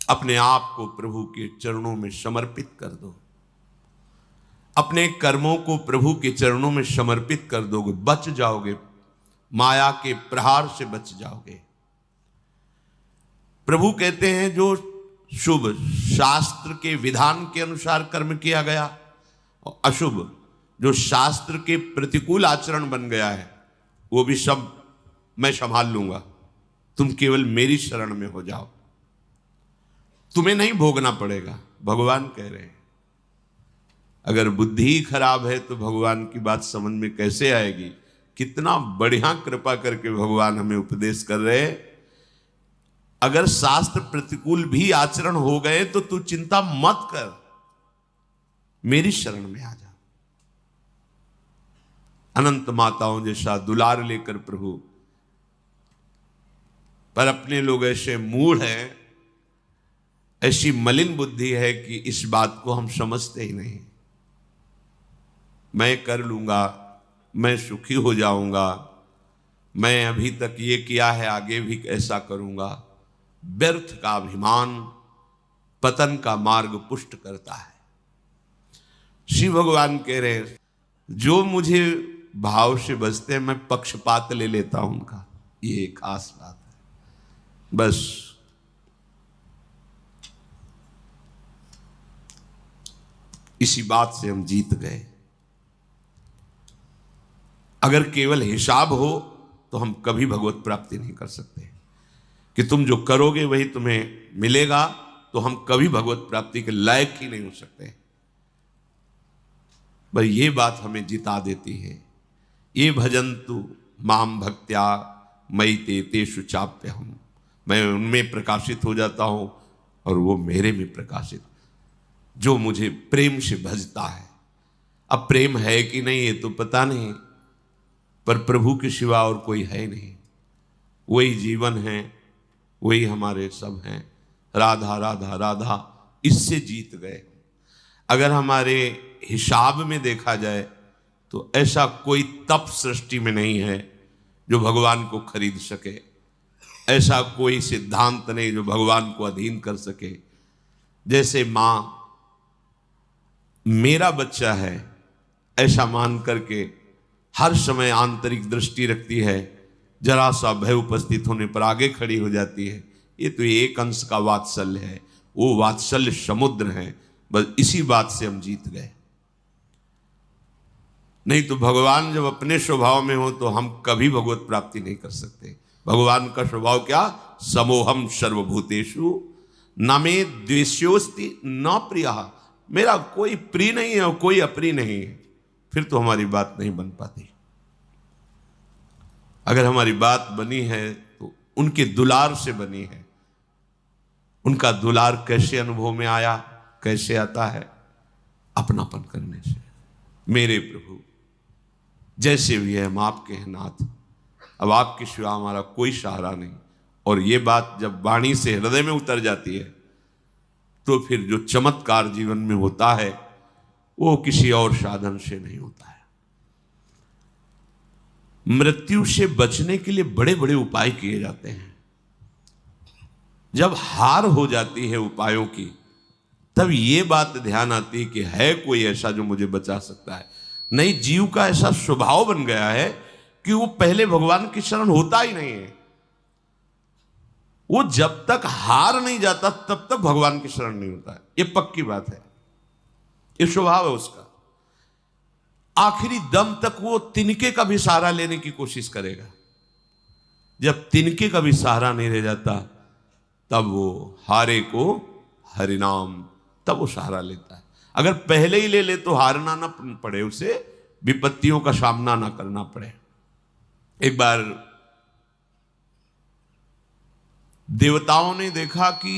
अपने आप को प्रभु के चरणों में समर्पित कर दो, अपने कर्मों को प्रभु के चरणों में समर्पित कर दोगे, बच जाओगे, माया के प्रहार से बच जाओगे। प्रभु कहते हैं जो शुभ शास्त्र के विधान के अनुसार कर्म किया गया और अशुभ जो शास्त्र के प्रतिकूल आचरण बन गया है, वो भी सब मैं संभाल लूंगा, तुम केवल मेरी शरण में हो जाओ, तुम्हें नहीं भोगना पड़ेगा। भगवान कह रहे हैं। अगर बुद्धि ही खराब है तो भगवान की बात समझ में कैसे आएगी। कितना बढ़िया कृपा करके भगवान हमें उपदेश कर रहे हैं। अगर शास्त्र प्रतिकूल भी आचरण हो गए तो तू चिंता मत कर, मेरी शरण में आ जा। अनंत माताओं जैसा दुलार लेकर प्रभु, पर अपने लोग ऐसे मूढ़ हैं, ऐसी मलिन बुद्धि है कि इस बात को हम समझते ही नहीं। मैं कर लूंगा, मैं सुखी हो जाऊंगा, मैं अभी तक ये किया है आगे भी ऐसा करूंगा। व्यर्थ का अभिमान पतन का मार्ग पुष्ट करता है। श्री भगवान कह रहे हैं जो मुझे भाव से बचते हैं मैं पक्षपात ले लेता हूं उनका, ये खास बात है। बस इसी बात से हम जीत गए। अगर केवल हिसाब हो तो हम कभी भगवत प्राप्ति नहीं कर सकते कि तुम जो करोगे वही तुम्हें मिलेगा, तो हम कभी भगवत प्राप्ति के लायक ही नहीं हो सकते। पर ये बात हमें जिता देती है। ये भजन्तु माम भक्त्या मयि ते तेषु चाप्यहम्, मैं उनमें प्रकाशित हो जाता हूं और वो मेरे में प्रकाशित, जो मुझे प्रेम से भजता है। अब प्रेम है कि नहीं ये तो पता नहीं, पर प्रभु के सिवा और कोई है नहीं। वही जीवन है, वही हमारे सब हैं। राधा राधा राधा, इससे जीत गए। अगर हमारे हिसाब में देखा जाए तो ऐसा कोई तप सृष्टि में नहीं है जो भगवान को खरीद सके, ऐसा कोई सिद्धांत नहीं जो भगवान को अधीन कर सके। जैसे मां मेरा बच्चा है ऐसा मान करके हर समय आंतरिक दृष्टि रखती है, जरा सा भय उपस्थित होने पर आगे खड़ी हो जाती है। ये तो एक अंश का वात्सल्य है, वो वात्सल्य समुद्र है। बस इसी बात से हम जीत गए। नहीं तो भगवान जब अपने स्वभाव में हो तो हम कभी भगवत प्राप्ति नहीं कर सकते। भगवान का स्वभाव क्या? समोहम सर्वभूतेषु न मे द्वेष्योस्ति न प्रियः, मेरा कोई प्रिय नहीं है और कोई अप्रिय नहीं है। फिर तो हमारी बात नहीं बन पाती। अगर हमारी बात बनी है तो उनके दुलार से बनी है। उनका दुलार कैसे अनुभव में आया, कैसे आता है? अपनापन करने से। मेरे प्रभु जैसे भी है हम आपके हैं नाथ, अब आपके सिवा हमारा कोई सहारा नहीं। और ये बात जब वाणी से हृदय में उतर जाती है तो फिर जो चमत्कार जीवन में होता है वो किसी और साधन से नहीं होता है। मृत्यु से बचने के लिए बड़े बड़े उपाय किए जाते हैं। जब हार हो जाती है उपायों की, तब ये बात ध्यान आती है कि है कोई ऐसा जो मुझे बचा सकता है। नहीं, जीव का ऐसा स्वभाव बन गया है कि वो पहले भगवान की शरण होता ही नहीं है। वो जब तक हार नहीं जाता तब तक भगवान की शरण नहीं होता है। ये पक्की बात है, ये स्वभाव है उसका। आखिरी दम तक वो तिनके का भी सहारा लेने की कोशिश करेगा। जब तिनके का भी सहारा नहीं रह जाता तब वो हारे को हरिनाम, तब वो सहारा लेता है। अगर पहले ही ले ले तो हारना ना पड़े, उसे विपत्तियों का सामना ना करना पड़े। एक बार देवताओं ने देखा कि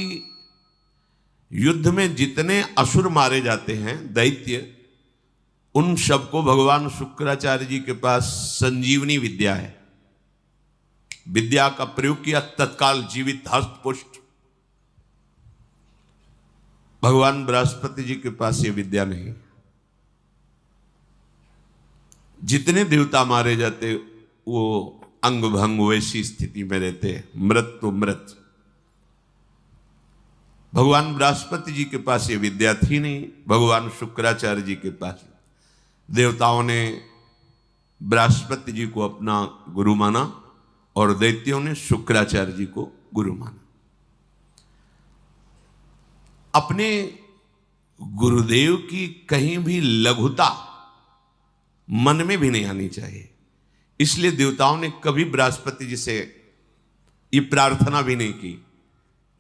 युद्ध में जितने असुर मारे जाते हैं, दैत्य, उन सबको भगवान शुक्राचार्य जी के पास संजीवनी विद्या है। विद्या का प्रयोग किया, तत्काल जीवित हस्त पुष्ट। भगवान बृहस्पति जी के पास ये विद्या नहीं। जितने देवता मारे जाते वो अंग भंग वैसी स्थिति में रहते, मृत तो मृत। भगवान बृहस्पति जी के पास ये विद्या थी नहीं, भगवान शुक्राचार्य जी के पास। देवताओं ने बृहस्पति जी को अपना गुरु माना और दैत्यों ने शुक्राचार्य जी को गुरु माना। अपने गुरुदेव की कहीं भी लघुता मन में भी नहीं आनी चाहिए। इसलिए देवताओं ने कभी बृहस्पति जी से ये प्रार्थना भी नहीं की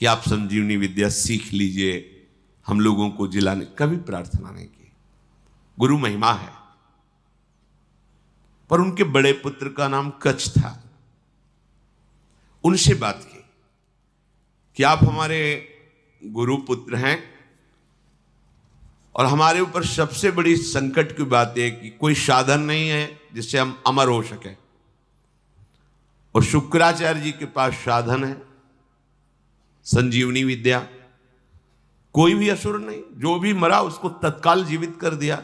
कि आप संजीवनी विद्या सीख लीजिए, हम लोगों को जिलाने, कभी प्रार्थना नहीं की। गुरु महिमा है। पर उनके बड़े पुत्र का नाम कच्छ था। उनसे बात की कि आप हमारे गुरु पुत्र हैं और हमारे ऊपर सबसे बड़ी संकट की बात है कि कोई साधन नहीं है जिससे हम अमर हो सके, और शुक्राचार्य जी के पास साधन है, संजीवनी विद्या। कोई भी असुर नहीं, जो भी मरा उसको तत्काल जीवित कर दिया।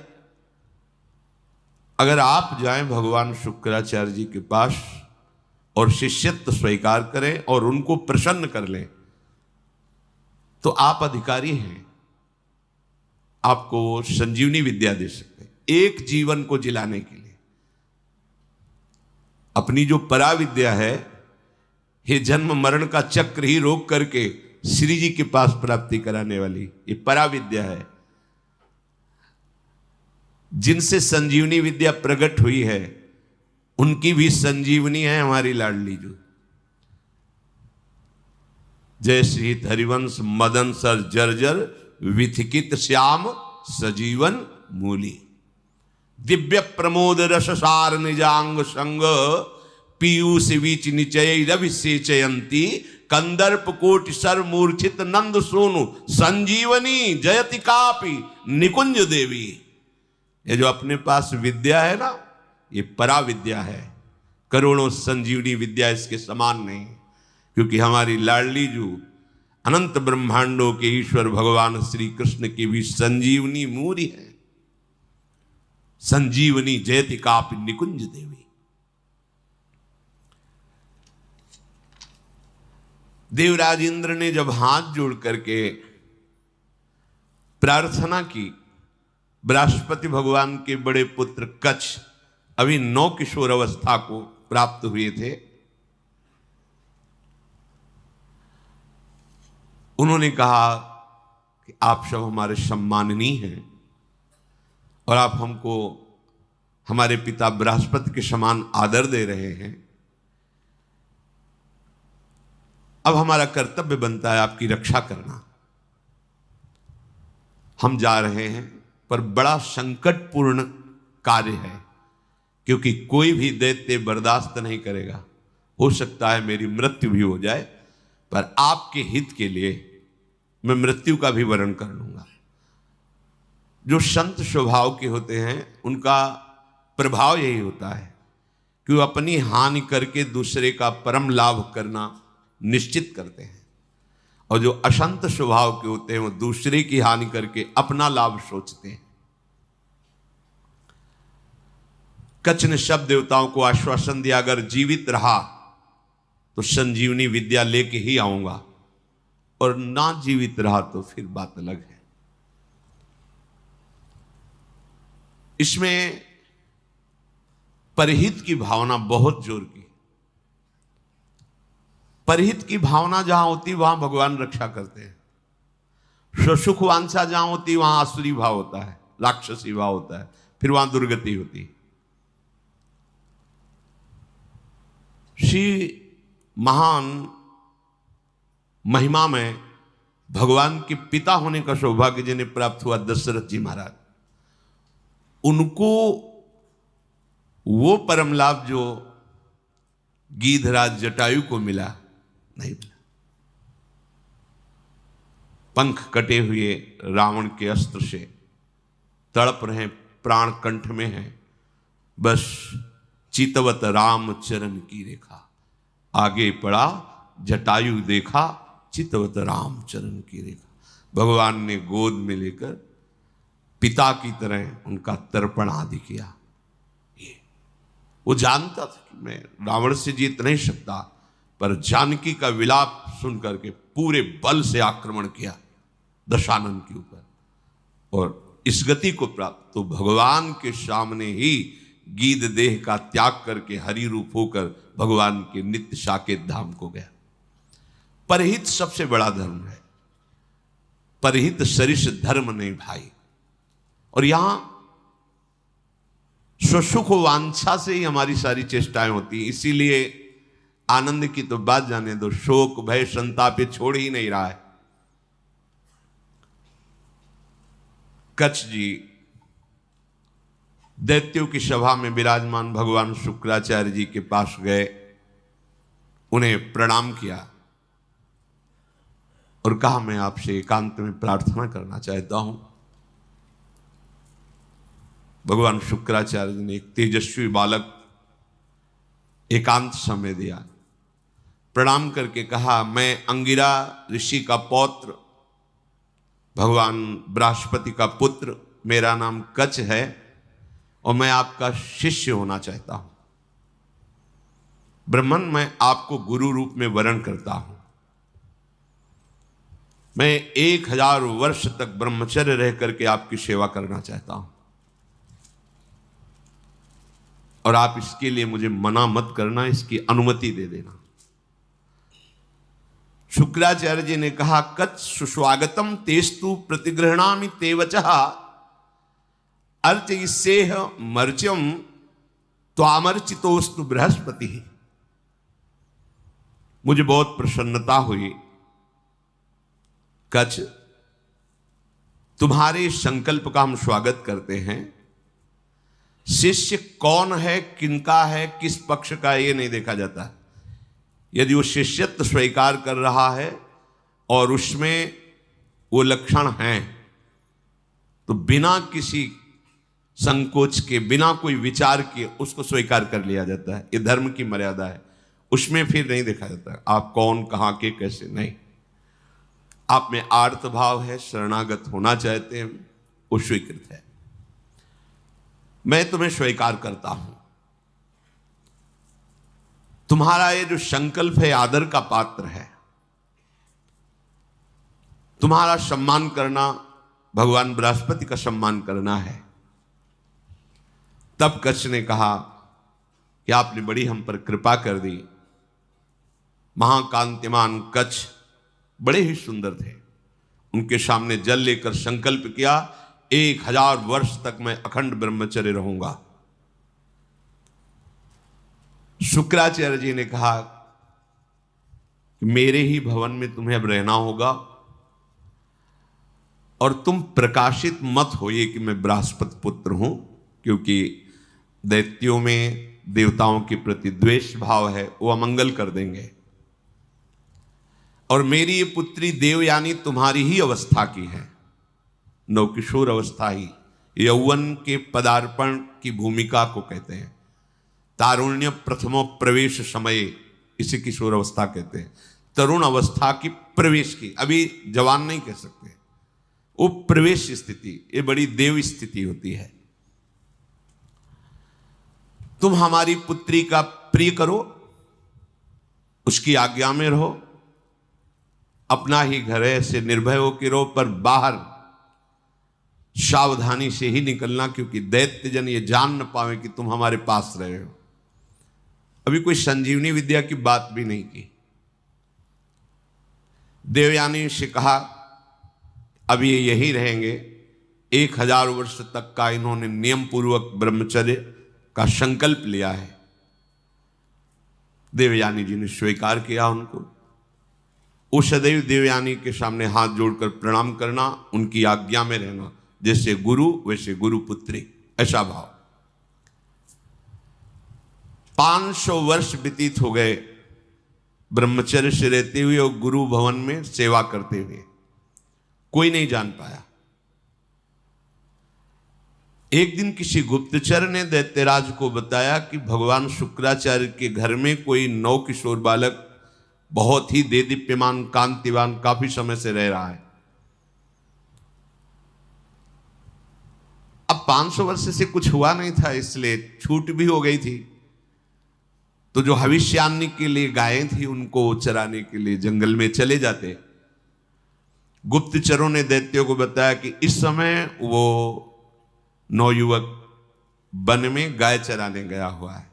अगर आप जाएं भगवान शुक्राचार्य जी के पास और शिष्यत्व स्वीकार करें और उनको प्रसन्न कर लें तो आप अधिकारी हैं, आपको संजीवनी विद्या दे सकते हैं एक जीवन को जिलाने के लिए। अपनी जो परा विद्या है, ये जन्म मरण का चक्र ही रोक करके श्री जी के पास प्राप्ति कराने वाली ये परा विद्या है। जिनसे संजीवनी विद्या प्रकट हुई है उनकी भी संजीवनी है हमारी लाडली जो। जय श्री हरिवंश मदन सर जर्जर विथिकित श्याम सजीवन मूली, दिव्य प्रमोद रस सार निजांग संग पीयूष बीच निचय रविसेचयंती कंदर्प कोटि सर मूर्छित नंद सोनु संजीवनी जयति कापी निकुंज देवी। ये जो अपने पास विद्या है ना, ये परा विद्या है। करोड़ों संजीवनी विद्या इसके समान नहीं, क्योंकि हमारी लाडली जू अनंत ब्रह्मांडों के ईश्वर भगवान श्री कृष्ण की भी संजीवनी मूरी है। संजीवनी जयति कापि निकुंज देवी। देवराज इंद्र ने जब हाथ जोड़ करके प्रार्थना की, बृहस्पति भगवान के बड़े पुत्र कच्छ अभी 9 किशोर अवस्था को प्राप्त हुए थे। उन्होंने कहा कि आप सब हमारे सम्माननीय हैं और आप हमको हमारे पिता बृहस्पति के समान आदर दे रहे हैं। अब हमारा कर्तव्य बनता है आपकी रक्षा करना। हम जा रहे हैं, पर बड़ा संकटपूर्ण कार्य है, क्योंकि कोई भी दैत्य बर्दाश्त नहीं करेगा। हो सकता है मेरी मृत्यु भी हो जाए, पर आपके हित के लिए मैं मृत्यु का भी वरण कर लूंगा। जो संत स्वभाव के होते हैं उनका प्रभाव यही होता है कि वो अपनी हानि करके दूसरे का परम लाभ करना निश्चित करते हैं, और जो अशंत स्वभाव के होते हैं वो दूसरे की हानि करके अपना लाभ सोचते हैं। कच्छ ने सब देवताओं को आश्वासन दिया, अगर जीवित रहा तो संजीवनी विद्या लेके ही आऊंगा, और ना जीवित रहा तो फिर बात अलग है। इसमें परहित की भावना बहुत जोर की। परहित की भावना जहां होती वहां भगवान रक्षा करते हैं। स्वसुख वांछा जहां होती वहां आसुरी भाव होता है, राक्षसी भाव होता है, फिर वहां दुर्गति होती है। श्री महान महिमा में भगवान के पिता होने का सौभाग्य जिन्हें प्राप्त हुआ दशरथ जी महाराज, उनको वो परम लाभ जो गीधराज जटायु को मिला नहीं मिला। पंख कटे हुए रावण के अस्त्र से तड़प रहे, प्राण कंठ में है, बस चितवत राम चरण की रेखा। आगे पड़ा जटायु देखा, चितवत राम चरण की रेखा। भगवान ने गोद में लेकर पिता की तरह उनका तर्पण आदि किया। ये वो जानता था कि मैं रावण से जीत नहीं सकता, पर जानकी का विलाप सुन करके पूरे बल से आक्रमण किया। दशानन के ऊपर, और इस गति को प्राप्त तो भगवान के सामने ही गीध देह का त्याग करके हरि रूप होकर भगवान के नित्य साकेत धाम को गया। परहित सबसे बड़ा धर्म है, परहित सरिस धर्म नहीं भाई। और यहां स्वसुख वांछा से ही हमारी सारी चेष्टाएं होती हैं, इसीलिए आनंद की तो बात जाने दो, शोक भय संताप ये छोड़ ही नहीं रहा है। कच्छ जी दैत्यों की सभा में विराजमान भगवान शुक्राचार्य जी के पास गए, उन्हें प्रणाम किया और कहा मैं आपसे एकांत में प्रार्थना करना चाहता हूं। भगवान शुक्राचार्य जी ने एक तेजस्वी बालक एकांत समय दिया, प्रणाम करके कहा मैं अंगिरा ऋषि का पौत्र, भगवान बृहस्पति का पुत्र, मेरा नाम कच्छ है और मैं आपका शिष्य होना चाहता हूं। ब्रह्मन, मैं आपको गुरु रूप में वरण करता हूं। मैं 1000 वर्ष तक ब्रह्मचर्य रह करके आपकी सेवा करना चाहता हूं और आप इसके लिए मुझे मना मत करना, इसकी अनुमति दे देना। शुक्राचार्य जी ने कहा कच्छ सुस्वागतम तेस्तु प्रतिगृहणामि ते वचः अर्चयिष्येह मर्च्यम त्वामर्चितोस्तु बृहस्पति। मुझे बहुत प्रसन्नता हुई कच्छ, तुम्हारे संकल्प का हम स्वागत करते हैं। शिष्य कौन है, किनका है, किस पक्ष का, ये नहीं देखा जाता। यदि वो शिष्यत्व स्वीकार कर रहा है और उसमें वो लक्षण हैं तो बिना किसी संकोच के, बिना कोई विचार के उसको स्वीकार कर लिया जाता है। ये धर्म की मर्यादा है, उसमें फिर नहीं देखा जाता आप कौन, कहां के, कैसे, नहीं। आप में आर्त भाव है, शरणागत होना चाहते हैं, वो स्वीकृत है। मैं तुम्हें स्वीकार करता हूं। तुम्हारा ये जो संकल्प है आदर का पात्र है। तुम्हारा सम्मान करना भगवान बृहस्पति का सम्मान करना है। तब कच्छ ने कहा कि आपने बड़ी हम पर कृपा कर दी। महाकांतिमान कच्छ बड़े ही सुंदर थे। उनके सामने जल लेकर संकल्प किया 1000 वर्ष तक मैं अखंड ब्रह्मचर्य रहूंगा। शुक्राचार्य जी ने कहा कि मेरे ही भवन में तुम्हें अब रहना होगा और तुम प्रकाशित मत होइए कि मैं बृहस्पति पुत्र हूं, क्योंकि दैत्यों में देवताओं के प्रति द्वेष भाव है, वो अमंगल कर देंगे। और मेरी ये पुत्री देवयानी तुम्हारी ही अवस्था की है, नवकिशोर अवस्था ही, यौवन के पदार्पण की भूमिका को कहते हैं। तारुण्य प्रथमो प्रवेश समय, इसे किशोर अवस्था कहते हैं। तरुण अवस्था की प्रवेश की, अभी जवान नहीं कह सकते, वो प्रवेश स्थिति, ये बड़ी देव स्थिति होती है। तुम हमारी पुत्री का प्रिय करो, उसकी आज्ञा में रहो, अपना ही घर है, ऐसे निर्भय होकर रहो, पर बाहर सावधानी से ही निकलना, क्योंकि दैत्य जन ये जान न पावे कि तुम हमारे पास रहे हो। अभी कोई संजीवनी विद्या की बात भी नहीं की। देवयानी से कहा अब ये यही रहेंगे। 1000 वर्ष तक का इन्होंने नियम पूर्वक ब्रह्मचर्य का संकल्प लिया है। देवयानी जी ने स्वीकार किया उनको। वो सदैव देवयानी के सामने हाथ जोड़कर प्रणाम करना, उनकी आज्ञा में रहना, जैसे गुरु वैसे गुरु पुत्री, ऐसा भाव। 500 वर्ष व्यतीत हो गए ब्रह्मचर्य से रहते हुए और गुरु भवन में सेवा करते हुए। कोई नहीं जान पाया। एक दिन किसी गुप्तचर ने दैत्यराज को बताया कि भगवान शुक्राचार्य के घर में कोई नवकिशोर बालक बहुत ही देदीप्यमान कांतिवान काफी समय से रह रहा है। अब 500 वर्ष से कुछ हुआ नहीं था, इसलिए छूट भी हो गई थी। तो जो भविष्यान्नी के लिए गायें थी उनको चराने के लिए जंगल में चले जाते। गुप्तचरों ने दैत्यों को बताया कि इस समय वो नौयुवक वन में गाय चराने गया हुआ है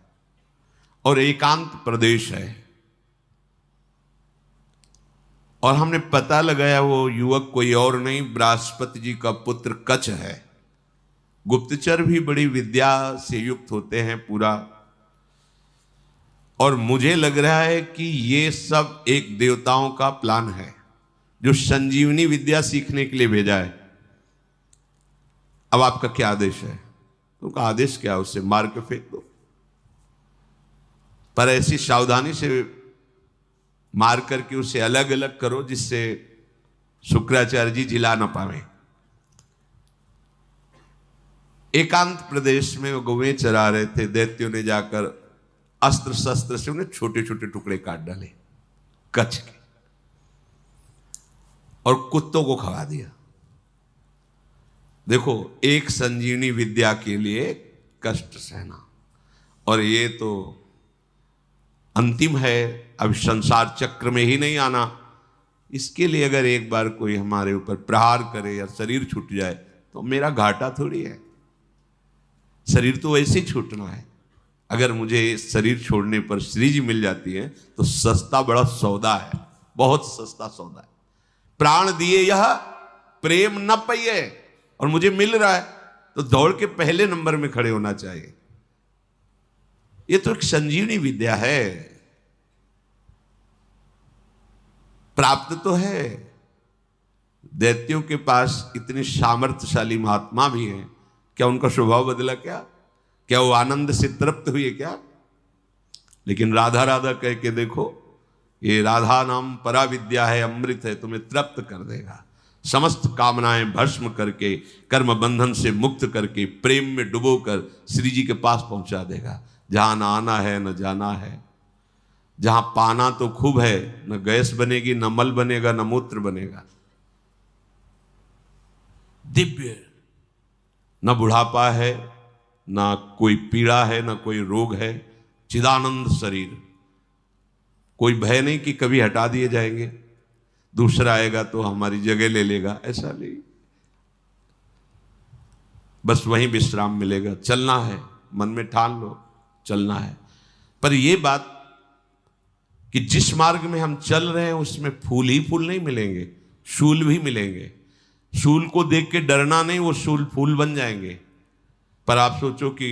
और एकांत प्रदेश है, और हमने पता लगाया वो युवक कोई और नहीं बृहस्पति जी का पुत्र कच है। गुप्तचर भी बड़ी विद्या से युक्त होते हैं पूरा, और मुझे लग रहा है कि ये सब एक देवताओं का प्लान है जो संजीवनी विद्या सीखने के लिए भेजा है। अब आपका क्या आदेश है? उनका आदेश क्या? उसे मार के फेंक दो, पर ऐसी सावधानी से मार करके उसे अलग अलग करो जिससे शुक्राचार्य जी जिला ना पावे। एकांत प्रदेश में वो गौएं चरा रहे थे, दैत्यों ने जाकर अस्त्र शस्त्र से उन्हें छोटे छोटे टुकड़े काट डाले कच्छ के और कुत्तों को खवा दिया। देखो, एक संजीवनी विद्या के लिए कष्ट सहना, और ये तो अंतिम है, अब संसार चक्र में ही नहीं आना। इसके लिए अगर एक बार कोई हमारे ऊपर प्रहार करे या शरीर छूट जाए तो मेरा घाटा थोड़ी है, शरीर तो वैसे ही छूटना है। अगर मुझे शरीर छोड़ने पर श्री जी मिल जाती है तो सस्ता बड़ा सौदा है, बहुत सस्ता सौदा है। प्राण दिए यह प्रेम न पाइए, और मुझे मिल रहा है तो दौड़ के पहले नंबर में खड़े होना चाहिए। ये तो एक संजीवनी विद्या है, प्राप्त तो है। दैत्यों के पास इतने सामर्थ्यशाली महात्मा भी हैं, क्या उनका स्वभाव बदला? क्या वो आनंद से तृप्त हुए क्या? लेकिन राधा राधा कह के देखो, ये राधा नाम परा विद्या है, अमृत है, तुम्हें तृप्त कर देगा। समस्त कामनाएं भस्म करके, कर्म बंधन से मुक्त करके, प्रेम में डुबोकर श्री जी के पास पहुंचा देगा। जहां ना आना है न जाना है, जहां पाना तो खूब है, न गैस बनेगी, न मल बनेगा, न मूत्र बनेगा। दिव्य, न बुढ़ापा है, न कोई पीड़ा है, न कोई रोग है, चिदानंद शरीर। कोई भय नहीं कि कभी हटा दिए जाएंगे, दूसरा आएगा तो हमारी जगह ले लेगा, ऐसा नहीं। बस वहीं विश्राम मिलेगा। चलना है, मन में ठान लो, चलना है। पर यह बात कि जिस मार्ग में हम चल रहे हैं उसमें फूल ही फूल नहीं मिलेंगे, शूल भी मिलेंगे। शूल को देख के डरना नहीं, वो शूल फूल बन जाएंगे। पर आप सोचो कि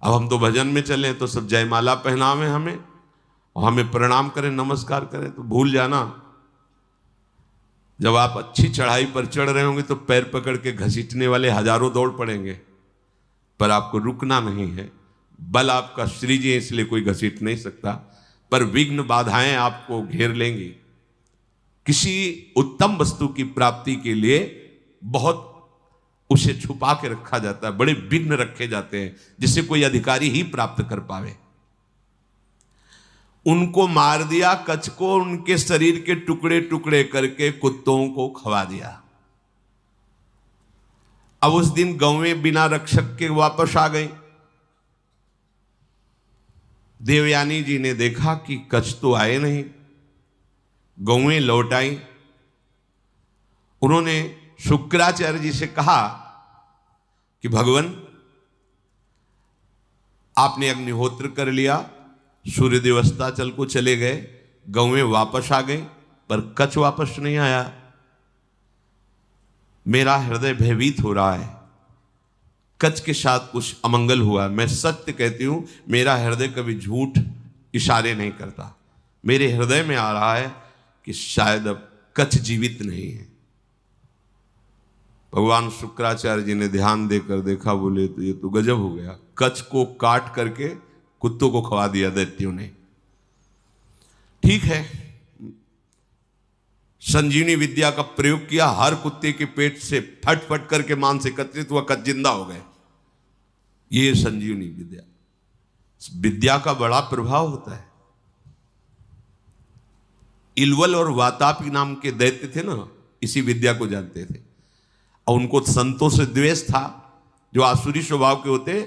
अब हम तो भजन में चले तो सब जयमाला पहनावे हमें, और हमें प्रणाम करें, नमस्कार करें, तो भूल जाना जब आप अच्छी चढ़ाई पर चढ़ रहे होंगे तो पैर पकड़ के घसीटने वाले हजारों दौड़ पड़ेंगे, पर आपको रुकना नहीं है। बल आपका श्री जी, इसलिए कोई घसीट नहीं सकता, पर विघ्न बाधाएं आपको घेर लेंगी। किसी उत्तम वस्तु की प्राप्ति के लिए बहुत उसे छुपा के रखा जाता है, बड़े विघ्न रखे जाते हैं जिसे कोई अधिकारी ही प्राप्त कर पावे। उनको मार दिया कच्छ को, उनके शरीर के टुकड़े टुकड़े करके कुत्तों को खवा दिया। अब उस दिन गौएं बिना रक्षक के वापस आ गई। देवयानी जी ने देखा कि कच्छ तो आए नहीं, गौएं लौट आई। उन्होंने शुक्राचार्य जी से कहा कि भगवान, आपने अग्निहोत्र कर लिया, सूर्य देवस्थाचल को चले गए, गौएं वापस आ गई, पर कच्छ वापस नहीं आया। मेरा हृदय भयभीत हो रहा है, कच्छ के साथ कुछ अमंगल हुआ। मैं सत्य कहती हूं, मेरा हृदय कभी झूठ इशारे नहीं करता। मेरे हृदय में आ रहा है कि शायद अब कच्छ जीवित नहीं है। भगवान शुक्राचार्य जी ने ध्यान देकर देखा, बोले तो ये तो गजब हो गया, कच्छ को काट करके कुत्तों को खवा दिया दैत्यों ने। ठीक है, संजीवनी विद्या का प्रयोग किया, हर कुत्ते के पेट से फट फट करके मांस एकत्रित हुआ, कच्छ जिंदा हो गए। ये संजीवनी विद्या, विद्या का बड़ा प्रभाव होता है। इलवल और वातापी नाम के दैत्य थे ना, इसी विद्या को जानते थे, और उनको संतों से द्वेष था। जो आसुरी स्वभाव के होते,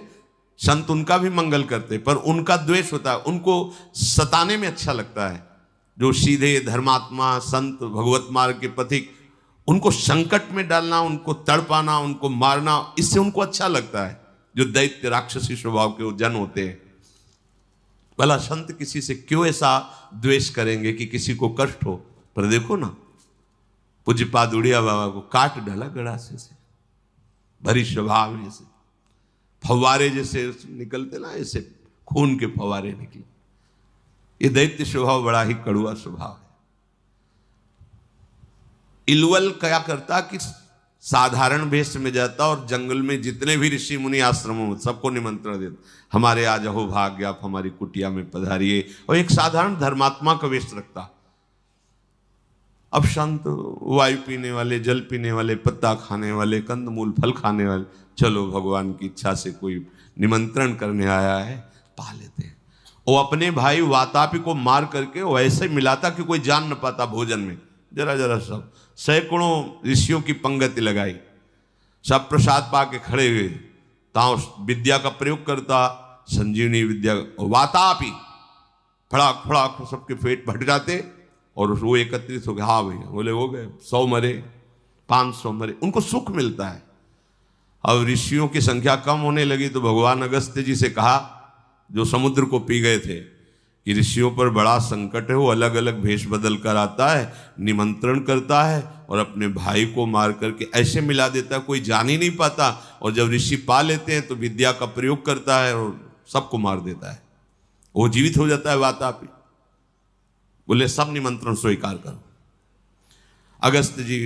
संत उनका भी मंगल करते, पर उनका द्वेष होता है, उनको सताने में अच्छा लगता है। जो सीधे धर्मात्मा संत भगवत मार्ग के पथिक, उनको संकट में डालना, उनको तड़पाना, उनको मारना, इससे उनको अच्छा लगता है। जो दैत्य राक्षसी स्वभाव के जन होते हैं, भला संत किसी से क्यों ऐसा द्वेष करेंगे कि किसी को कष्ट हो। पर देखो ना, पूज्यपाद उड़िया बाबा को काट डाला गड़ासे से, भरी स्वभाव में से फव्वारे जैसे निकलते ना, ऐसे खून के फव्वारे निकले। ये दैत्य स्वभाव बड़ा ही कड़ुआ स्वभाव है। इलवल क्या करता कि साधारण वेश में जाता और जंगल में जितने भी ऋषि मुनि आश्रमों में सबको निमंत्रण देता, हमारे आज अहो भाग्य, आप हमारी कुटिया में पधारिए, और एक साधारण धर्मात्मा का वेश रखता। अब संत वायु पीने वाले, जल पीने वाले, पत्ता खाने वाले, कंदमूल फल खाने वाले, चलो भगवान की इच्छा से कोई निमंत्रण करने आया है, पा लेते हैं। वो अपने भाई वातापी को मार करके वो ऐसे मिलाता कि कोई जान न पाता भोजन में। जरा जरा सब सैकड़ों ऋषियों की पंगति लगाई, सब प्रसाद पा के खड़े हुए, ताओ विद्या का प्रयोग करता, संजीवनी विद्या। वातापी फड़ाक फड़ाक सबके पेट भट जाते और वो एकत्रित हो गए। हाँ भैया, बोले हो गए, 100 मरे, 500 मरे, उनको सुख मिलता है। अब ऋषियों की संख्या कम होने लगी तो भगवान अगस्त्य जी से कहा, जो समुद्र को पी गए थे, कि ऋषियों पर बड़ा संकट है, वो अलग अलग भेष बदल कर आता है, निमंत्रण करता है और अपने भाई को मार करके ऐसे मिला देता है कोई जान ही नहीं पाता, और जब ऋषि पा लेते हैं तो विद्या का प्रयोग करता है और सबको मार देता है, वो जीवित हो जाता है वातापी। बोले सब निमंत्रण स्वीकार करो। अगस्त्य जी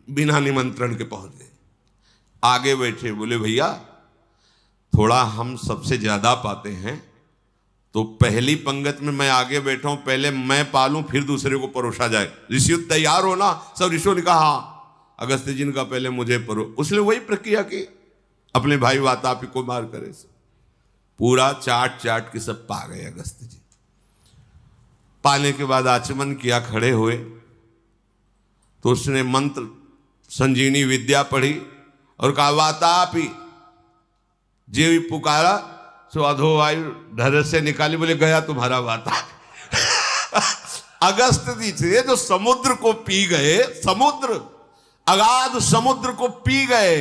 बिना निमंत्रण के पहुंच गए, आगे बैठे, बोले भैया थोड़ा हम सबसे ज्यादा पाते हैं, तो पहली पंगत में मैं आगे बैठा हूं, पहले मैं पालूं फिर दूसरे को परोसा जाए। ऋषि तैयार हो ना? सब ऋषियों ने कहा हाँ। अगस्त्य जी ने कहा पहले मुझे उसने वही प्रक्रिया की, अपने भाई वातापी को मार करे से पूरा चाट चाट के सब पा गए अगस्त्य जी। पाने के बाद आचमन किया, खड़े हुए तो उसने मंत्र संजीवनी विद्या पढ़ी और कहा वातापी, जे भी पुकारा सो अधो वायु ढर से निकाली। बोले गया तुम्हारा वातापी। अगस्त्य जी थे जो समुद्र को पी गए, समुद्र, अगाध समुद्र को पी गए।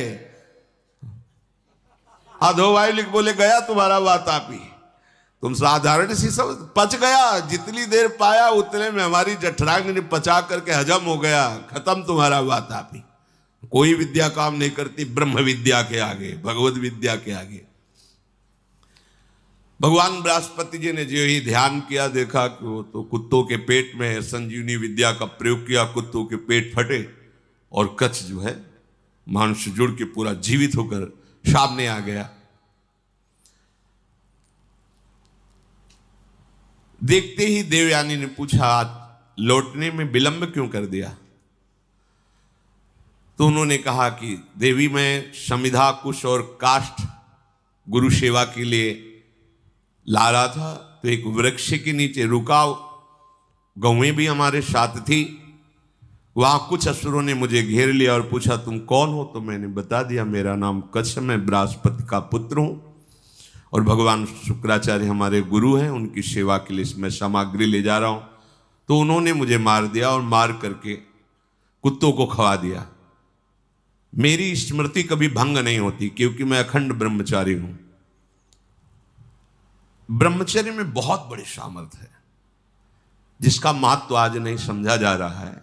अधो वायु लिख बोले गया तुम्हारा वातापी। तुम साधारण सी सब पच गया, जितनी देर पाया उतने में हमारी जठराग्नि ने पचा करके हजम हो गया, खत्म तुम्हारा वातापी। कोई विद्या काम नहीं करती ब्रह्म विद्या के आगे, भगवत विद्या के आगे। भगवान बृहस्पति जी ने जो ही ध्यान किया, देखा कि वो तो कुत्तों के पेट में है, संजीवनी विद्या का प्रयोग किया, कुत्तों के पेट फटे और कच्छ जो है मांस जुड़ के पूरा जीवित होकर सामने आ गया। देखते ही देवयानी ने पूछा लौटने में विलंब क्यों कर दिया? तो उन्होंने कहा कि देवी मैं समिधा कुश और काष्ठ गुरु सेवा के लिए ला रहा था, तो एक वृक्ष के नीचे रुका, गौएं भी हमारे साथ थी, वहां कुछ असुरों ने मुझे घेर लिया और पूछा तुम कौन हो? तो मैंने बता दिया मेरा नाम कच्छ, मैं बृहस्पति का पुत्र हूं और भगवान शुक्राचार्य हमारे गुरु हैं, उनकी सेवा के लिए मैं सामग्री ले जा रहा हूं। तो उन्होंने मुझे मार दिया और मार करके कुत्तों को खवा दिया। मेरी स्मृति कभी भंग नहीं होती क्योंकि मैं अखंड ब्रह्मचारी हूं। ब्रह्मचर्य में बहुत बड़ी सामर्थ्य है जिसका महत्व आज नहीं समझा जा रहा है।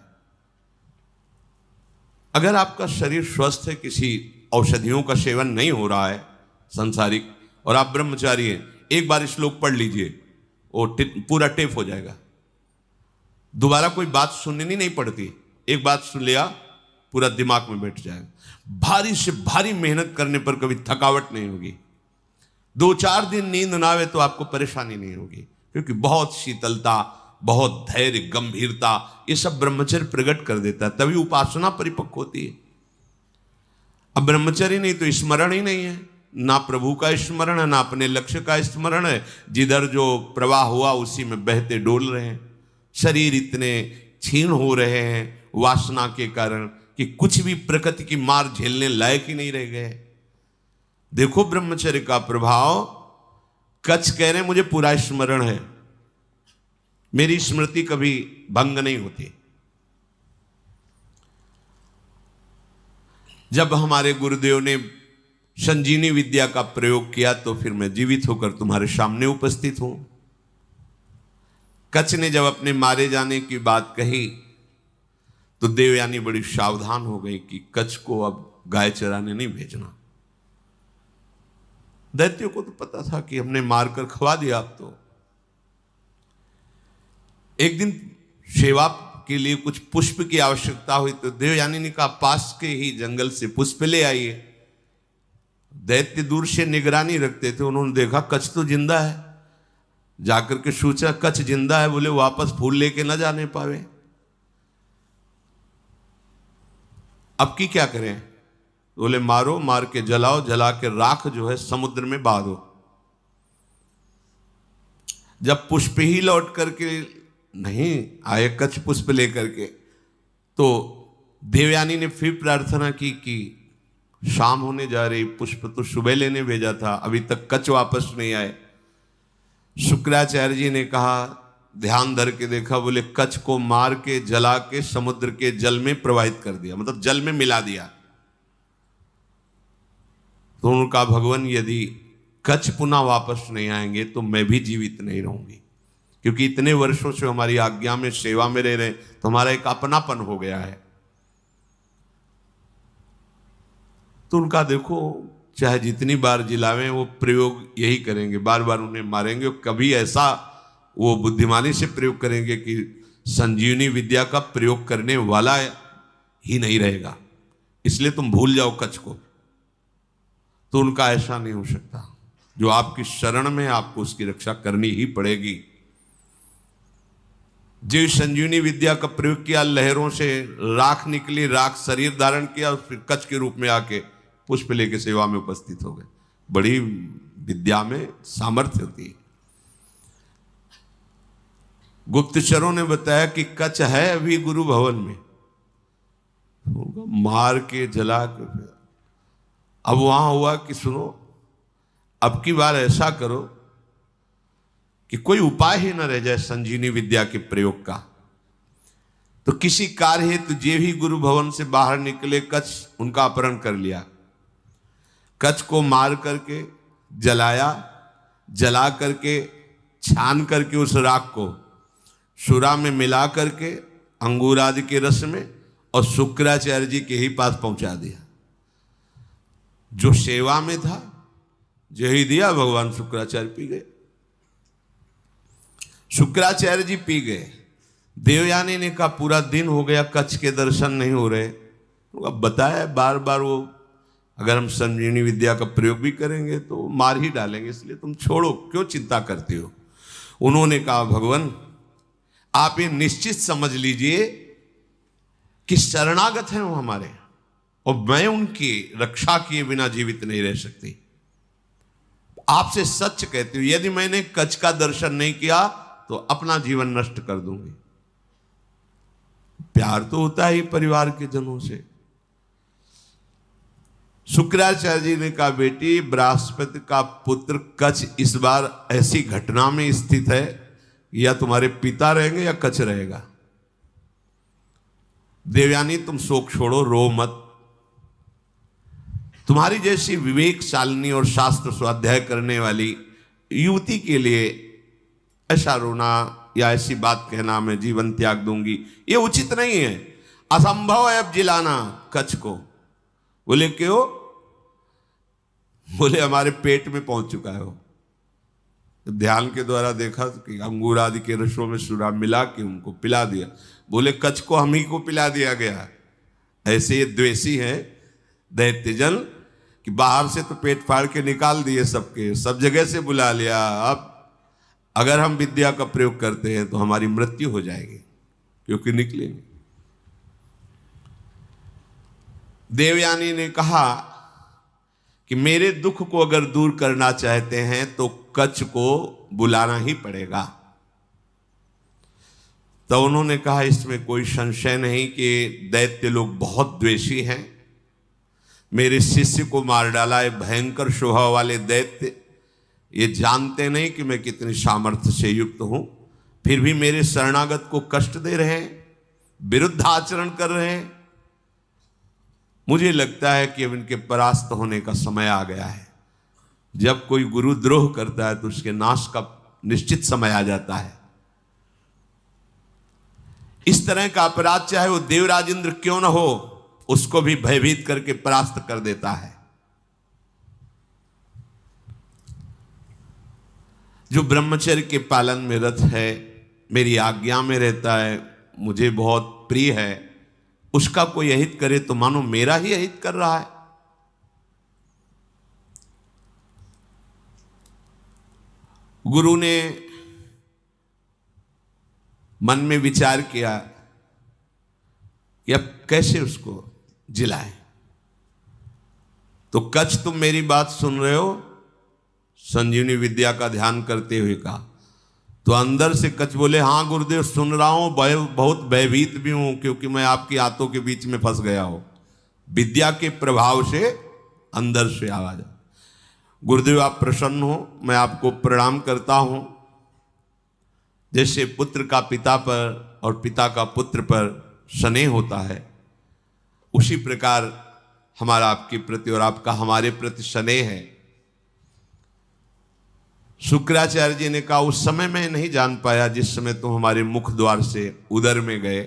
अगर आपका शरीर स्वस्थ है, किसी औषधियों का सेवन नहीं हो रहा है संसारिक, और आप ब्रह्मचारी हैं, एक बार श्लोक पढ़ लीजिए, वो पूरा टेप हो जाएगा। दोबारा कोई बात सुननी नहीं पड़ती, एक बात सुन लिया पूरा दिमाग में बैठ जाएगा। भारी से भारी मेहनत करने पर कभी थकावट नहीं होगी। 2-4 दिन नींद ना आवे तो आपको परेशानी नहीं होगी, क्योंकि बहुत शीतलता, बहुत धैर्य, गंभीरता, ये सब ब्रह्मचर्य प्रकट कर देता है, तभी उपासना परिपक्व होती है। अब ब्रह्मचर्य नहीं तो स्मरण ही नहीं है, ना प्रभु का स्मरण है, ना अपने लक्ष्य का स्मरण है। जिधर जो प्रवाह हुआ उसी में बहते डोल रहे हैं। शरीर इतने क्षीण हो रहे हैं वासना के कारण कि कुछ भी प्रकृति की मार झेलने लायक ही नहीं रह गए। देखो ब्रह्मचर्य का प्रभाव। कच्छ कह रहे मुझे पूरा स्मरण है, मेरी स्मृति कभी भंग नहीं होती। जब हमारे गुरुदेव ने संजीवनी विद्या का प्रयोग किया तो फिर मैं जीवित होकर तुम्हारे सामने उपस्थित हूं। कच्छ ने जब अपने मारे जाने की बात कही तो देवयानी बड़ी सावधान हो गई कि कच्छ को अब गाय चराने नहीं भेजना। दैत्यों को तो पता था कि हमने मारकर खवा दिया। अब तो एक दिन सेवा के लिए कुछ पुष्प की आवश्यकता हुई तो देवयानी ने कहा पास के ही जंगल से पुष्प ले आइए। दैत्य दूर से निगरानी रखते थे, उन्होंने देखा कच्छ तो जिंदा है, जाकर के सोचा कच्छ जिंदा है, बोले वापस फूल लेके ना जाने पावे, अब की क्या करें? बोले मारो, मार के जलाओ, जला के राख जो है समुद्र में बहा दो। जब पुष्प ही लौट करके नहीं आए कच्छ पुष्प लेकर के, तो देवयानी ने फिर प्रार्थना की कि शाम होने जा रही, पुष्प तो सुबह लेने भेजा था, अभी तक कच्छ वापस नहीं आए। शुक्राचार्य जी ने कहा, ध्यान धर के देखा, बोले कच्छ को मार के जला के समुद्र के जल में प्रवाहित कर दिया, मतलब जल में मिला दिया। तो उन्होंने कहा भगवान यदि कच्छ पुनः वापस नहीं आएंगे तो मैं भी जीवित नहीं रहूंगी, क्योंकि इतने वर्षों से हमारी आज्ञा में सेवा में रह रहे तो हमारा एक अपनापन हो गया है। तो उनका देखो चाहे जितनी बार जिलावें वो प्रयोग यही करेंगे, बार बार उन्हें मारेंगे, कभी ऐसा वो बुद्धिमानी से प्रयोग करेंगे कि संजीवनी विद्या का प्रयोग करने वाला ही नहीं रहेगा, इसलिए तुम भूल जाओ कच्छ को। तो उनका ऐसा नहीं हो सकता, जो आपकी शरण में आपको उसकी रक्षा करनी ही पड़ेगी। जो संजीवनी विद्या का प्रयोग किया, लहरों से राख निकली, राख शरीर धारण किया, फिर कच्छ के रूप में आके पुष्प लेके सेवा में उपस्थित हो गए। बड़ी विद्या में सामर्थ्य होती है। गुप्तचरों ने बताया कि कच्छ है अभी गुरु भवन में, मार के जला के। अब वहां हुआ कि सुनो अब की बार ऐसा करो कि कोई उपाय ही न रह जाए संजीवनी विद्या के प्रयोग का। तो किसी कार्य हेतु जे भी गुरु भवन से बाहर निकले, कच्छ उनका अपहरण कर लिया। कच्छ को मार करके जलाया, जला करके छान करके उस राख को सुरा में मिला करके अंगूर आदि के रस में और शुक्राचार्य जी के ही पास पहुंचा दिया। जो सेवा में था यही दिया, भगवान शुक्राचार्य पी गए। शुक्राचार्य जी पी गए। देवयानी ने कहा पूरा दिन हो गया कच्छ के दर्शन नहीं हो रहे। तो अब बताया बार बार वो अगर हम संजीवनी विद्या का प्रयोग भी करेंगे तो मार ही डालेंगे, इसलिए तुम छोड़ो, क्यों चिंता करते हो। उन्होंने कहा भगवान आप ये निश्चित समझ लीजिए कि शरणागत हैं वो हमारे, और मैं उनकी रक्षा किए बिना जीवित नहीं रह सकती। आपसे सच कहती हूं, यदि मैंने कच्छ का दर्शन नहीं किया तो अपना जीवन नष्ट कर दूंगी। प्यार तो होता ही परिवार के जनों से। शुक्राचार्य जी ने कहा बेटी बृहस्पति का पुत्र कच्छ इस बार ऐसी घटना में स्थित है, या तुम्हारे पिता रहेंगे या कच्छ रहेगा। देवयानी तुम शोक छोड़ो, रो मत। तुम्हारी जैसी विवेकशालिनी और शास्त्र स्वाध्याय करने वाली युवती के लिए ऐसा रोना या ऐसी बात कहना मैं जीवन त्याग दूंगी, ये उचित नहीं है। असंभव है अब जिलाना कच्छ को। बोले क्यों? बोले हमारे पेट में पहुंच चुका है वो। ध्यान के द्वारा देखा कि अंगूर आदि के रसों में सुरा मिला के उनको पिला दिया। बोले कच्छ को हम ही को पिला दिया गया। ऐसे ये द्वेषी हैं दैत्यजन कि बाहर से तो पेट फाड़ के निकाल दिए सबके, सब जगह से बुला लिया। अब अगर हम विद्या का प्रयोग करते हैं तो हमारी मृत्यु हो जाएगी, क्योंकि निकलेंगे। देवयानी ने कहा कि मेरे दुख को अगर दूर करना चाहते हैं तो कच्छ को बुलाना ही पड़ेगा। तो उन्होंने कहा इसमें कोई संशय नहीं कि दैत्य लोग बहुत द्वेषी हैं। मेरे शिष्य को मार डाला है भयंकर स्वभाव वाले दैत्य। ये जानते नहीं कि मैं कितनी सामर्थ्य से युक्त हूं, फिर भी मेरे शरणागत को कष्ट दे रहे हैं, विरुद्ध आचरण कर रहे हैं। मुझे लगता है कि अब इनके परास्त होने का समय आ गया है। जब कोई गुरुद्रोह करता है तो उसके नाश का निश्चित समय आ जाता है। इस तरह का अपराध चाहे वो देवराज इंद्र क्यों न हो, उसको भी भयभीत करके परास्त कर देता है। जो ब्रह्मचर्य के पालन में रत है, मेरी आज्ञा में रहता है, मुझे बहुत प्रिय है, उसका कोई अहित करे तो मानो मेरा ही अहित कर रहा है। गुरु ने मन में विचार किया कि अब कैसे उसको जिलाएं। तो कच्छ, तुम मेरी बात सुन रहे हो? संजीवनी विद्या का ध्यान करते हुए कहा। तो अंदर से कच्छ बोले, हाँ गुरुदेव सुन रहा हूं, बहुत भयभीत भी हूं, क्योंकि मैं आपकी हाथों के बीच में फंस गया हूं। विद्या के प्रभाव से अंदर से आवाज। गुरुदेव आप प्रसन्न हो, मैं आपको प्रणाम करता हूं। जैसे पुत्र का पिता पर और पिता का पुत्र पर स्नेह होता है, उसी प्रकार हमारा आपके प्रति और आपका हमारे प्रति स्नेह है। शुक्राचार्य जी ने कहा, उस समय मैं नहीं जान पाया जिस समय तुम हमारे मुख द्वार से उदर में गए।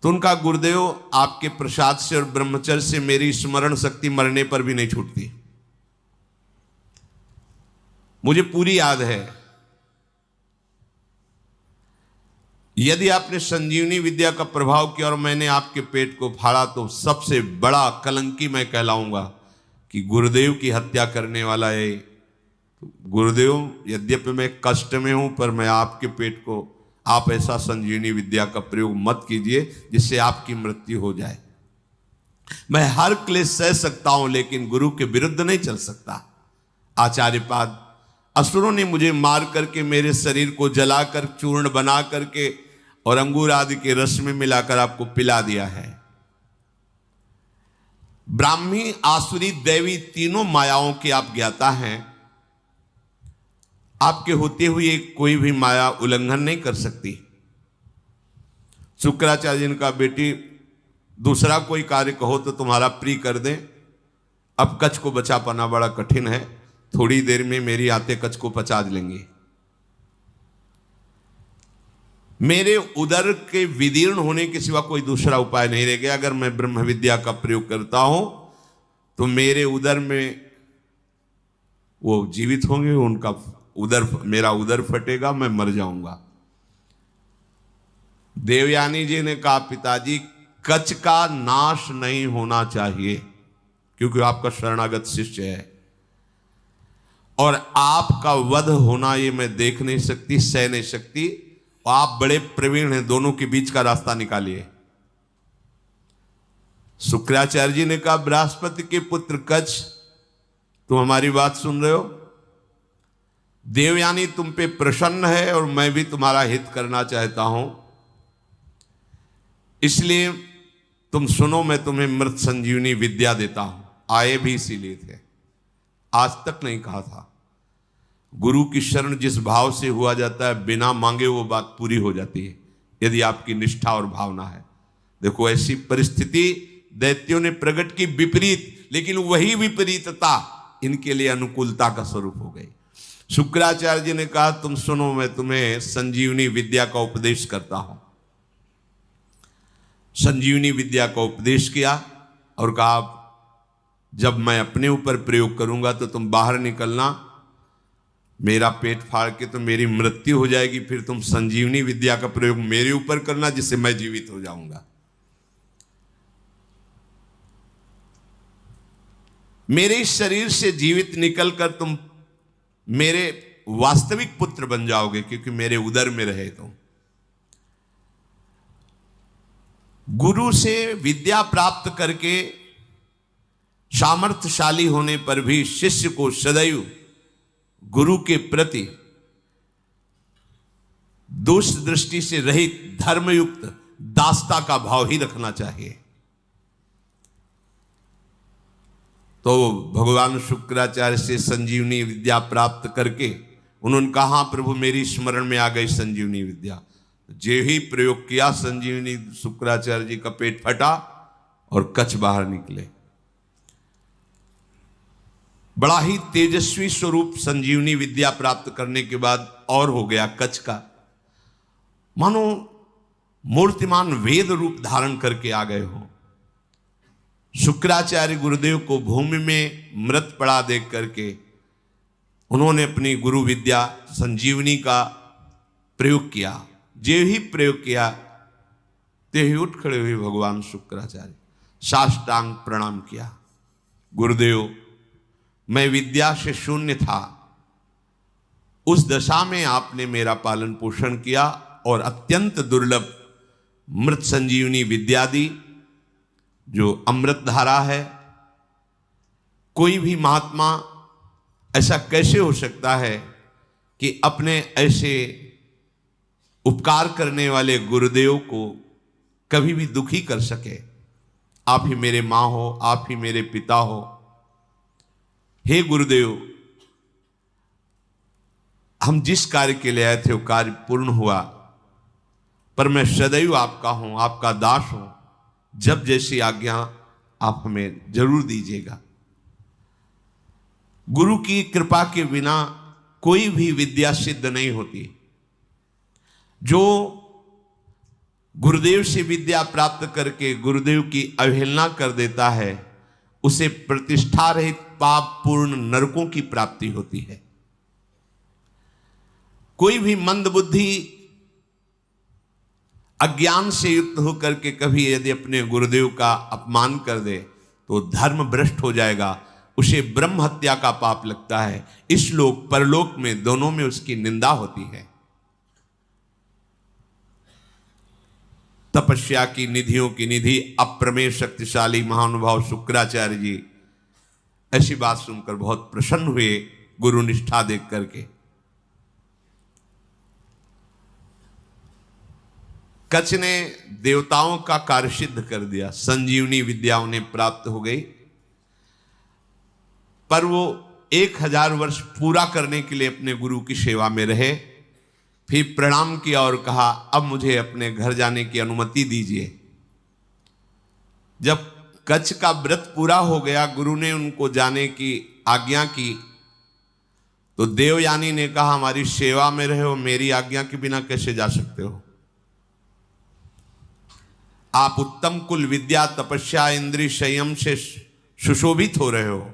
तो उनका, गुरुदेव आपके प्रसाद से और ब्रह्मचर्य से मेरी स्मरण शक्ति मरने पर भी नहीं छूटती। मुझे पूरी याद है। यदि आपने संजीवनी विद्या का प्रभाव किया और मैंने आपके पेट को फाड़ा तो सबसे बड़ा कलंकी मैं कहलाऊंगा कि गुरुदेव की हत्या करने वाला है। गुरुदेव, यद्यपि मैं कष्ट में हूं, पर मैं आपके पेट को, आप ऐसा संजीवनी विद्या का प्रयोग मत कीजिए जिससे आपकी मृत्यु हो जाए। मैं हर क्लेश सह सकता हूं, लेकिन गुरु के विरुद्ध नहीं चल सकता। आचार्यपाद, असुरों ने मुझे मार करके मेरे शरीर को जलाकर चूर्ण बना करके और अंगूर आदि के रस में मिलाकर आपको पिला दिया है। ब्राह्मी, आसुरी, दैवी तीनों मायाओं की आप ज्ञाता हैं। आपके होते हुए कोई भी माया उल्लंघन नहीं कर सकती। शुक्राचार्य जी ने कहा, बेटी दूसरा कोई कार्य कहो तो तुम्हारा प्रिय कर दें। अब कच्छ को बचा पाना बड़ा कठिन है, थोड़ी देर में मेरी आते कच्छ को पचा लेंगे। मेरे उदर के विदीर्ण होने के सिवा कोई दूसरा उपाय नहीं रह गया। अगर मैं ब्रह्म विद्या का प्रयोग करता हूं तो मेरे उदर में वो जीवित होंगे, उनका उदर, मेरा उदर फटेगा, मैं मर जाऊंगा। देवयानी जी ने कहा, पिताजी कच्छ का नाश नहीं होना चाहिए, क्योंकि आपका शरणागत शिष्य है, और आपका वध होना ये मैं देख नहीं सकती, सह नहीं सकती। आप बड़े प्रवीण हैं, दोनों के बीच का रास्ता निकालिए। शुक्राचार्य जी ने कहा, बृहस्पति के पुत्र कच्छ, तुम हमारी बात सुन रहे हो? देवयानी तुम पे प्रसन्न है और मैं भी तुम्हारा हित करना चाहता हूं, इसलिए तुम सुनो, मैं तुम्हें मृत संजीवनी विद्या देता हूं। आए भी इसीलिए थे, आज तक नहीं कहा था। गुरु की शरण जिस भाव से हुआ जाता है, बिना मांगे वो बात पूरी हो जाती है, यदि आपकी निष्ठा और भावना है। देखो, ऐसी परिस्थिति दैत्यों ने प्रकट की विपरीत, लेकिन वही विपरीतता इनके लिए अनुकूलता का स्वरूप हो गई। शुक्राचार्य जी ने कहा, तुम सुनो, मैं तुम्हें संजीवनी विद्या का उपदेश करता हूं। संजीवनी विद्या का उपदेश किया और कहा, जब मैं अपने ऊपर प्रयोग करूंगा तो तुम बाहर निकलना, मेरा पेट फाड़ के तो मेरी मृत्यु हो जाएगी, फिर तुम संजीवनी विद्या का प्रयोग मेरे ऊपर करना, जिससे मैं जीवित हो जाऊंगा। मेरे शरीर से जीवित निकलकर तुम मेरे वास्तविक पुत्र बन जाओगे, क्योंकि मेरे उदर में रहे तुम। गुरु से विद्या प्राप्त करके सामर्थ्यशाली होने पर भी शिष्य को सदैव गुरु के प्रति दोष दृष्टि से रहित धर्मयुक्त दासता का भाव ही रखना चाहिए। तो भगवान शुक्राचार्य से संजीवनी विद्या प्राप्त करके उन्होंने कहा, हाँ प्रभु, मेरी स्मरण में आ गई संजीवनी विद्या। जे ही प्रयोग किया, संजीवनी शुक्राचार्य जी का पेट फटा और कच्छ बाहर निकले। बड़ा ही तेजस्वी स्वरूप संजीवनी विद्या प्राप्त करने के बाद और हो गया कच्छ का, मानो मूर्तिमान वेद रूप धारण करके आ गए हो। शुक्राचार्य गुरुदेव को भूमि में मृत पड़ा देख करके उन्होंने अपनी गुरु विद्या संजीवनी का प्रयोग किया। जे ही प्रयोग किया ते ही उठ खड़े हुए भगवान शुक्राचार्य, साष्टांग प्रणाम किया। गुरुदेव, मैं विद्या से शून्य था, उस दशा में आपने मेरा पालन पोषण किया और अत्यंत दुर्लभ मृत संजीवनी विद्या दी, जो अमृत धारा है। कोई भी महात्मा ऐसा कैसे हो सकता है कि अपने ऐसे उपकार करने वाले गुरुदेव को कभी भी दुखी कर सके। आप ही मेरे माँ हो, आप ही मेरे पिता हो। हे गुरुदेव, हम जिस कार्य के लिए आए थे वो कार्य पूर्ण हुआ, पर मैं सदैव आपका हूं, आपका दास हूं। जब जैसी आज्ञा आप हमें जरूर दीजिएगा। गुरु की कृपा के बिना कोई भी विद्या सिद्ध नहीं होती। जो गुरुदेव से विद्या प्राप्त करके गुरुदेव की अवहेलना कर देता है, उसे प्रतिष्ठा रहित पाप पूर्ण नरकों की प्राप्ति होती है। कोई भी मंदबुद्धि अज्ञान से युक्त होकर के कभी यदि अपने गुरुदेव का अपमान कर दे तो धर्म भ्रष्ट हो जाएगा, उसे ब्रह्म हत्या का पाप लगता है। इस लोक परलोक में दोनों में उसकी निंदा होती है। तपस्या की निधियों की निधि अप्रमेय शक्तिशाली महानुभाव शुक्राचार्य जी ऐसी बात सुनकर बहुत प्रसन्न हुए, गुरु निष्ठा देख करके। कच्छ ने देवताओं का कार्य सिद्ध कर दिया, संजीवनी विद्या उन्हें प्राप्त हो गई, पर वो 1000 वर्ष पूरा करने के लिए अपने गुरु की सेवा में रहे। फिर प्रणाम किया और कहा, अब मुझे अपने घर जाने की अनुमति दीजिए। जब कच्छ का व्रत पूरा हो गया, गुरु ने उनको जाने की आज्ञा की, तो देवयानी ने कहा, हमारी सेवा में रहे हो, मेरी आज्ञा के बिना कैसे जा सकते हो? आप उत्तम कुल विद्या तपस्या इंद्रिय संयम से सुशोभित हो रहे हो।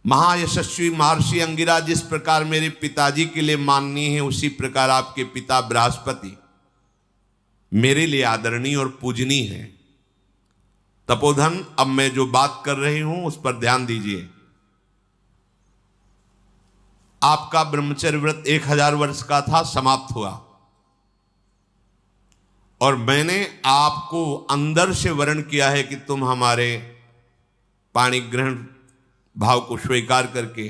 महायशस्वी महर्षि अंगिरा जिस प्रकार मेरे पिताजी के लिए माननीय है, उसी प्रकार आपके पिता बृहस्पति मेरे लिए आदरणीय और पूजनीय है। तपोधन, अब मैं जो बात कर रही हूं उस पर ध्यान दीजिए। आपका ब्रह्मचर्य व्रत 1000 वर्ष का था, समाप्त हुआ, और मैंने आपको अंदर से वर्ण किया है कि तुम हमारे पाणी ग्रहण भाव को स्वीकार करके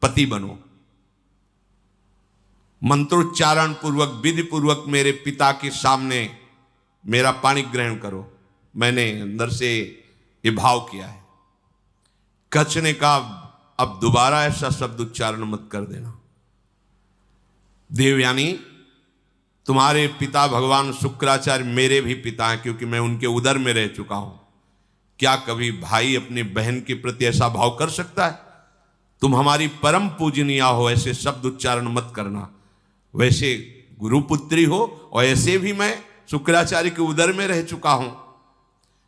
पति बनो। मंत्रोच्चारण पूर्वक विधि पूर्वक मेरे पिता के सामने मेरा पाणी ग्रहण करो। मैंने अंदर से ये भाव किया है। कच्छ ने कहा, अब दोबारा ऐसा शब्द उच्चारण मत कर देना। देवयानी, तुम्हारे पिता भगवान शुक्राचार्य मेरे भी पिता हैं, क्योंकि मैं उनके उदर में रह चुका हूं। क्या कभी भाई अपने बहन के प्रति ऐसा भाव कर सकता है? तुम हमारी परम पूजनीय हो, ऐसे शब्द उच्चारण मत करना। वैसे गुरुपुत्री हो, और ऐसे भी मैं शुक्राचार्य के उदर में रह चुका हूं।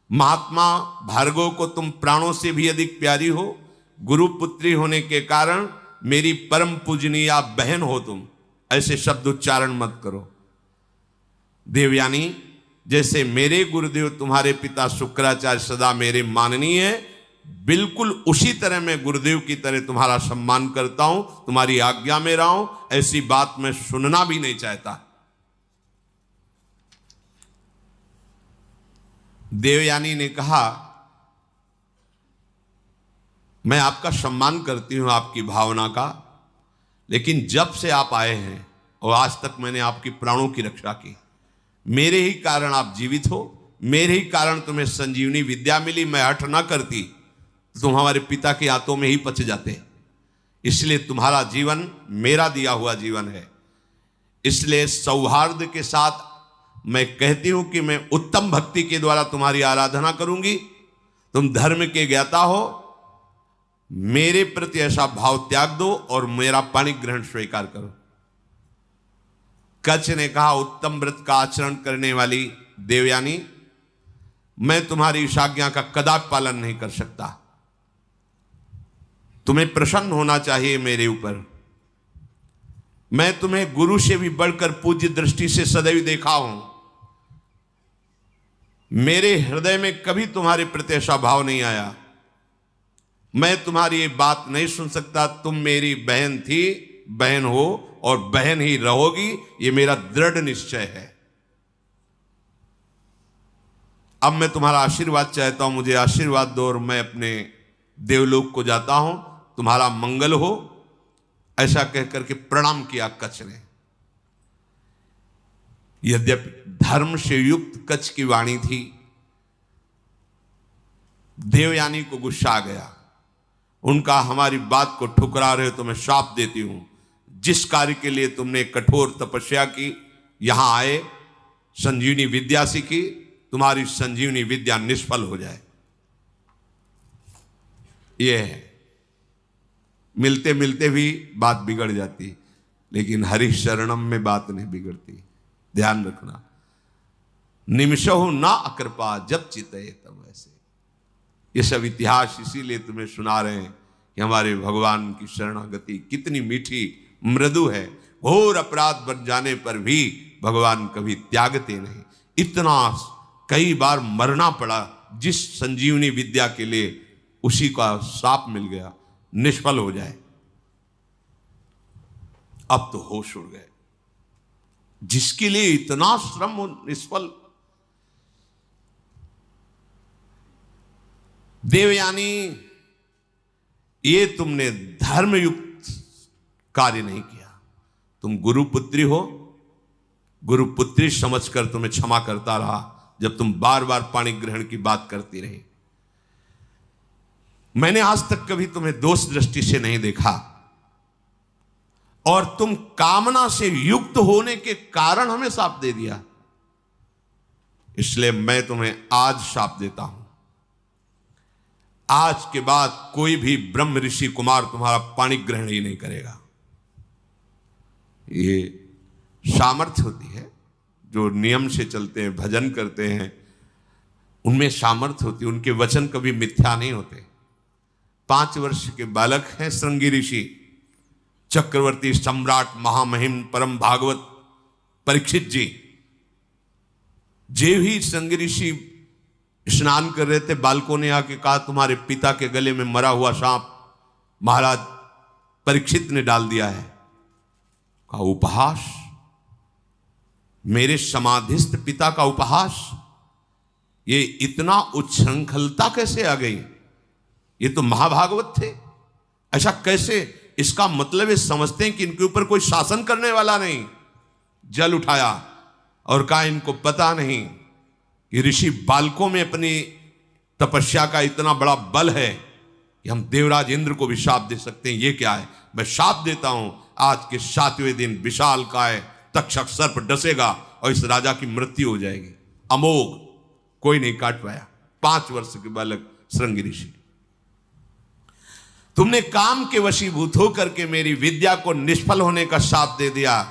महात्मा भार्गव को तुम प्राणों से भी अधिक प्यारी हो। गुरुपुत्री होने के कारण मेरी परम पूजनीय बहन हो तुम, ऐसे शब्द उच्चारण मत करो। देवयानी, जैसे मेरे गुरुदेव तुम्हारे पिता शुक्राचार्य सदा मेरे माननीय है, बिल्कुल उसी तरह मैं गुरुदेव की तरह तुम्हारा सम्मान करता हूं, तुम्हारी आज्ञा में रहा हूं। ऐसी बात मैं सुनना भी नहीं चाहता। देवयानी ने कहा, मैं आपका सम्मान करती हूं, आपकी भावना का, लेकिन जब से आप आए हैं और आज तक मैंने आपकी प्राणों की रक्षा की। मेरे ही कारण आप जीवित हो, मेरे ही कारण तुम्हें संजीवनी विद्या मिली। मैं हठ ना करती तो तुम हमारे पिता के हाथों में ही पच जाते। इसलिए तुम्हारा जीवन मेरा दिया हुआ जीवन है। इसलिए सौहार्द के साथ मैं कहती हूं कि मैं उत्तम भक्ति के द्वारा तुम्हारी आराधना करूंगी, तुम धर्म के ज्ञाता हो, मेरे प्रति ऐसा भाव त्याग दो और मेरा पाणी ग्रहण स्वीकार करो। कच्छ ने कहा, उत्तम व्रत का आचरण करने वाली देवयानी, मैं तुम्हारी इस आज्ञा का कदापि पालन नहीं कर सकता। तुम्हें प्रसन्न होना चाहिए मेरे ऊपर। मैं तुम्हें गुरु से भी बढ़कर पूज्य दृष्टि से सदैव देखा हूं। मेरे हृदय में कभी तुम्हारे प्रति ऐसा भाव नहीं आया। मैं तुम्हारी ये बात नहीं सुन सकता। तुम मेरी बहन थी, बहन हो और बहन ही रहोगी, ये मेरा दृढ़ निश्चय है। अब मैं तुम्हारा आशीर्वाद चाहता हूं, मुझे आशीर्वाद दो और मैं अपने देवलोक को जाता हूं, तुम्हारा मंगल हो। ऐसा कहकर के प्रणाम किया कच्छ ने। यद्यपि धर्म से युक्त कच्छ की वाणी थी, देवयानी को गुस्सा आ गया। उनका, हमारी बात को ठुकरा रहे हो तो मैं श्राप देती हूं। जिस कार्य के लिए तुमने कठोर तपस्या की, यहां आए, संजीवनी विद्या सीखी, तुम्हारी संजीवनी विद्या निष्फल हो जाए। यह है, मिलते मिलते भी बात बिगड़ जाती, लेकिन हरि शरणम में बात नहीं बिगड़ती। ध्यान रखना, निमिषहु ना अकृपा जब चितये तब ऐसे। ये सब इतिहास इसीलिए तुम्हें सुना रहे हैं कि हमारे भगवान की शरणागति कितनी मीठी मृदु है। घोर अपराध बन जाने पर भी भगवान कभी त्यागते नहीं। इतना कई बार मरना पड़ा जिस संजीवनी विद्या के लिए, उसी का शाप मिल गया, निष्फल हो जाए। अब तो होश उड़ गए। जिसके लिए इतना श्रम हो, निष्फल। देवयानी, ये तुमने धर्मयुक्त कार्य नहीं किया। तुम गुरुपुत्री हो, गुरुपुत्री समझकर तुम्हें क्षमा करता रहा जब तुम बार बार पाणी ग्रहण की बात करती रही। मैंने आज तक कभी तुम्हें दोष दृष्टि से नहीं देखा, और तुम कामना से युक्त होने के कारण हमें शाप दे दिया। इसलिए मैं तुम्हें आज शाप देता हूं। आज के बाद कोई भी ब्रह्म ऋषि कुमार तुम्हारा पाणी ग्रहण ही नहीं करेगा। ये सामर्थ्य होती है, जो नियम से चलते हैं, भजन करते हैं, उनमें सामर्थ्य होती है। उनके वचन कभी मिथ्या नहीं होते। 5 वर्ष के बालक हैं श्रृंगी ऋषि, चक्रवर्ती सम्राट महामहिम परम भागवत परीक्षित जी। जे ही श्रृंगी ऋषि स्नान कर रहे थे, बालकों ने आके कहा, तुम्हारे पिता के गले में मरा हुआ सांप महाराज परीक्षित ने डाल दिया है। कहा, उपहास? मेरे समाधिस्थ पिता का उपहास? ये इतना उच्छृंखलता कैसे आ गई? ये तो महाभागवत थे, ऐसा कैसे? इसका मतलब ये समझते हैं कि इनके ऊपर कोई शासन करने वाला नहीं। जल उठाया और कहा, इनको पता नहीं कि ऋषि बालकों में अपनी तपस्या का इतना बड़ा बल है कि हम देवराज इंद्र को भी शाप दे सकते हैं। ये क्या है? मैं शाप देता हूं, आज के 7वें दिन विशाल काय तक्षक सर्प डसेगा और इस राजा की मृत्यु हो जाएगी। अमोघ, कोई नहीं काट पाया। 5 वर्ष के बालक श्रृंगी ऋषि। तुमने काम के वशीभूत होकर के मेरी विद्या को निष्फल होने का शाप दे दिया,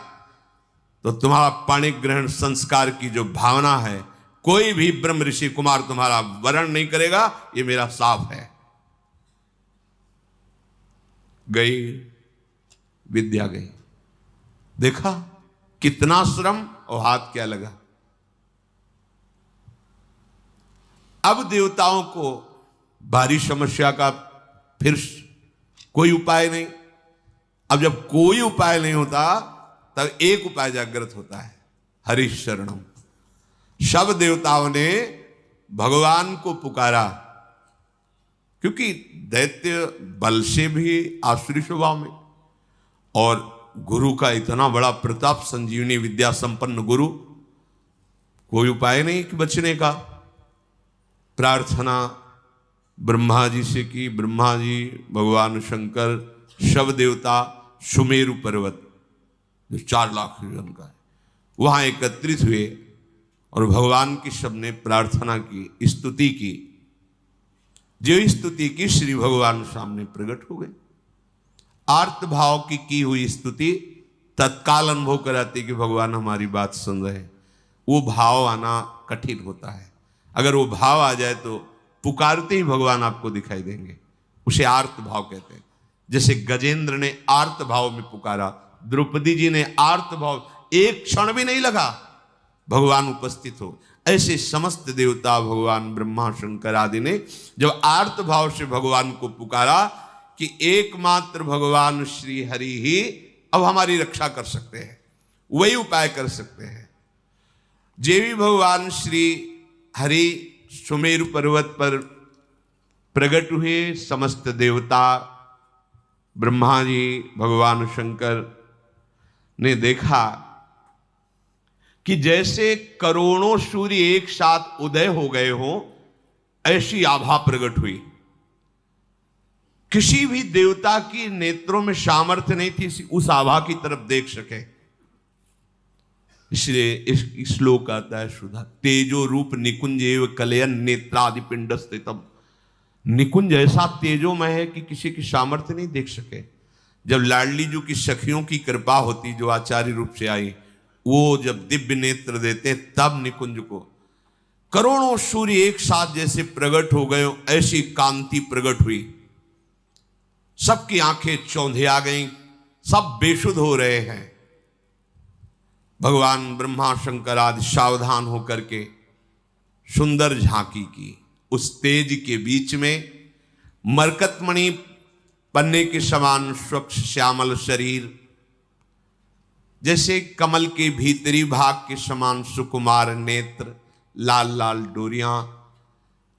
तो तुम्हारा पाणी ग्रहण संस्कार की जो भावना है, कोई भी ब्रह्म ऋषि कुमार तुम्हारा वरण नहीं करेगा। ये मेरा शाप है। गई विद्या, गई। देखा कितना श्रम और हाथ क्या लगा। अब देवताओं को भारी समस्या का फिर कोई उपाय नहीं। अब जब कोई उपाय नहीं होता, तब एक उपाय जागृत होता है, हरि शरणम। सब देवताओं ने भगवान को पुकारा, क्योंकि दैत्य बल से भी आसुरी स्वभाव में, और गुरु का इतना बड़ा प्रताप, संजीवनी विद्या संपन्न गुरु, कोई उपाय नहीं कि बचने का। प्रार्थना ब्रह्मा जी से की। ब्रह्मा जी, भगवान शंकर, सब देवता सुमेरु पर्वत जो 4 लाख योजन का है, वहां एकत्रित हुए और भगवान की सबने प्रार्थना की, स्तुति की। जो स्तुति की श्री भगवान सामने प्रकट हो गए। आर्त भाव की हुई स्तुति तत्काल अनुभव कराती कि भगवान हमारी बात सुन रहे हैं। वो भाव आना कठिन होता है। अगर वो भाव आ जाए तो पुकारते ही भगवान आपको दिखाई देंगे। उसे आर्त भाव कहते हैं। जैसे गजेंद्र ने आर्त भाव में पुकारा, द्रौपदी जी ने आर्त भाव, एक क्षण भी नहीं लगा भगवान उपस्थित हो। ऐसे समस्त देवता, भगवान ब्रह्मा शंकर आदि ने जब आर्त भाव से भगवान को पुकारा कि एकमात्र भगवान श्री हरि ही अब हमारी रक्षा कर सकते हैं, वही उपाय कर सकते हैं। जे भी भगवान श्री हरि सुमेरु पर्वत पर प्रकट हुए, समस्त देवता, ब्रह्मा जी, भगवान शंकर ने देखा कि जैसे करोड़ों सूर्य एक साथ उदय हो गए हो, ऐसी आभा प्रकट हुई। किसी भी देवता की नेत्रों में सामर्थ्य नहीं थी उस आभा की तरफ देख सके। इसलिए इस श्लोक आता है सुधा, तेजो रूप निकुंज एव कलयन नेत्रादि पिंड स्थितम। निकुंज ऐसा तेजोमय है कि किसी की सामर्थ्य नहीं देख सके। जब लाडली जी की सखियों की कृपा होती, जो आचार्य रूप से आई, वो जब दिव्य नेत्र देते तब निकुंज को करोड़ों सूर्य एक साथ जैसे प्रकट हो गए, ऐसी कांति प्रकट हुई। सबकी आंखें चौंधे आ गईं, सब बेसुध हो रहे हैं। भगवान ब्रह्मा शंकर आदि सावधान होकर के सुंदर झांकी की। उस तेज के बीच में मरकतमणि पन्ने के समान स्वच्छ श्यामल शरीर, जैसे कमल के भीतरी भाग के समान सुकुमार नेत्र, लाल लाल डोरियां,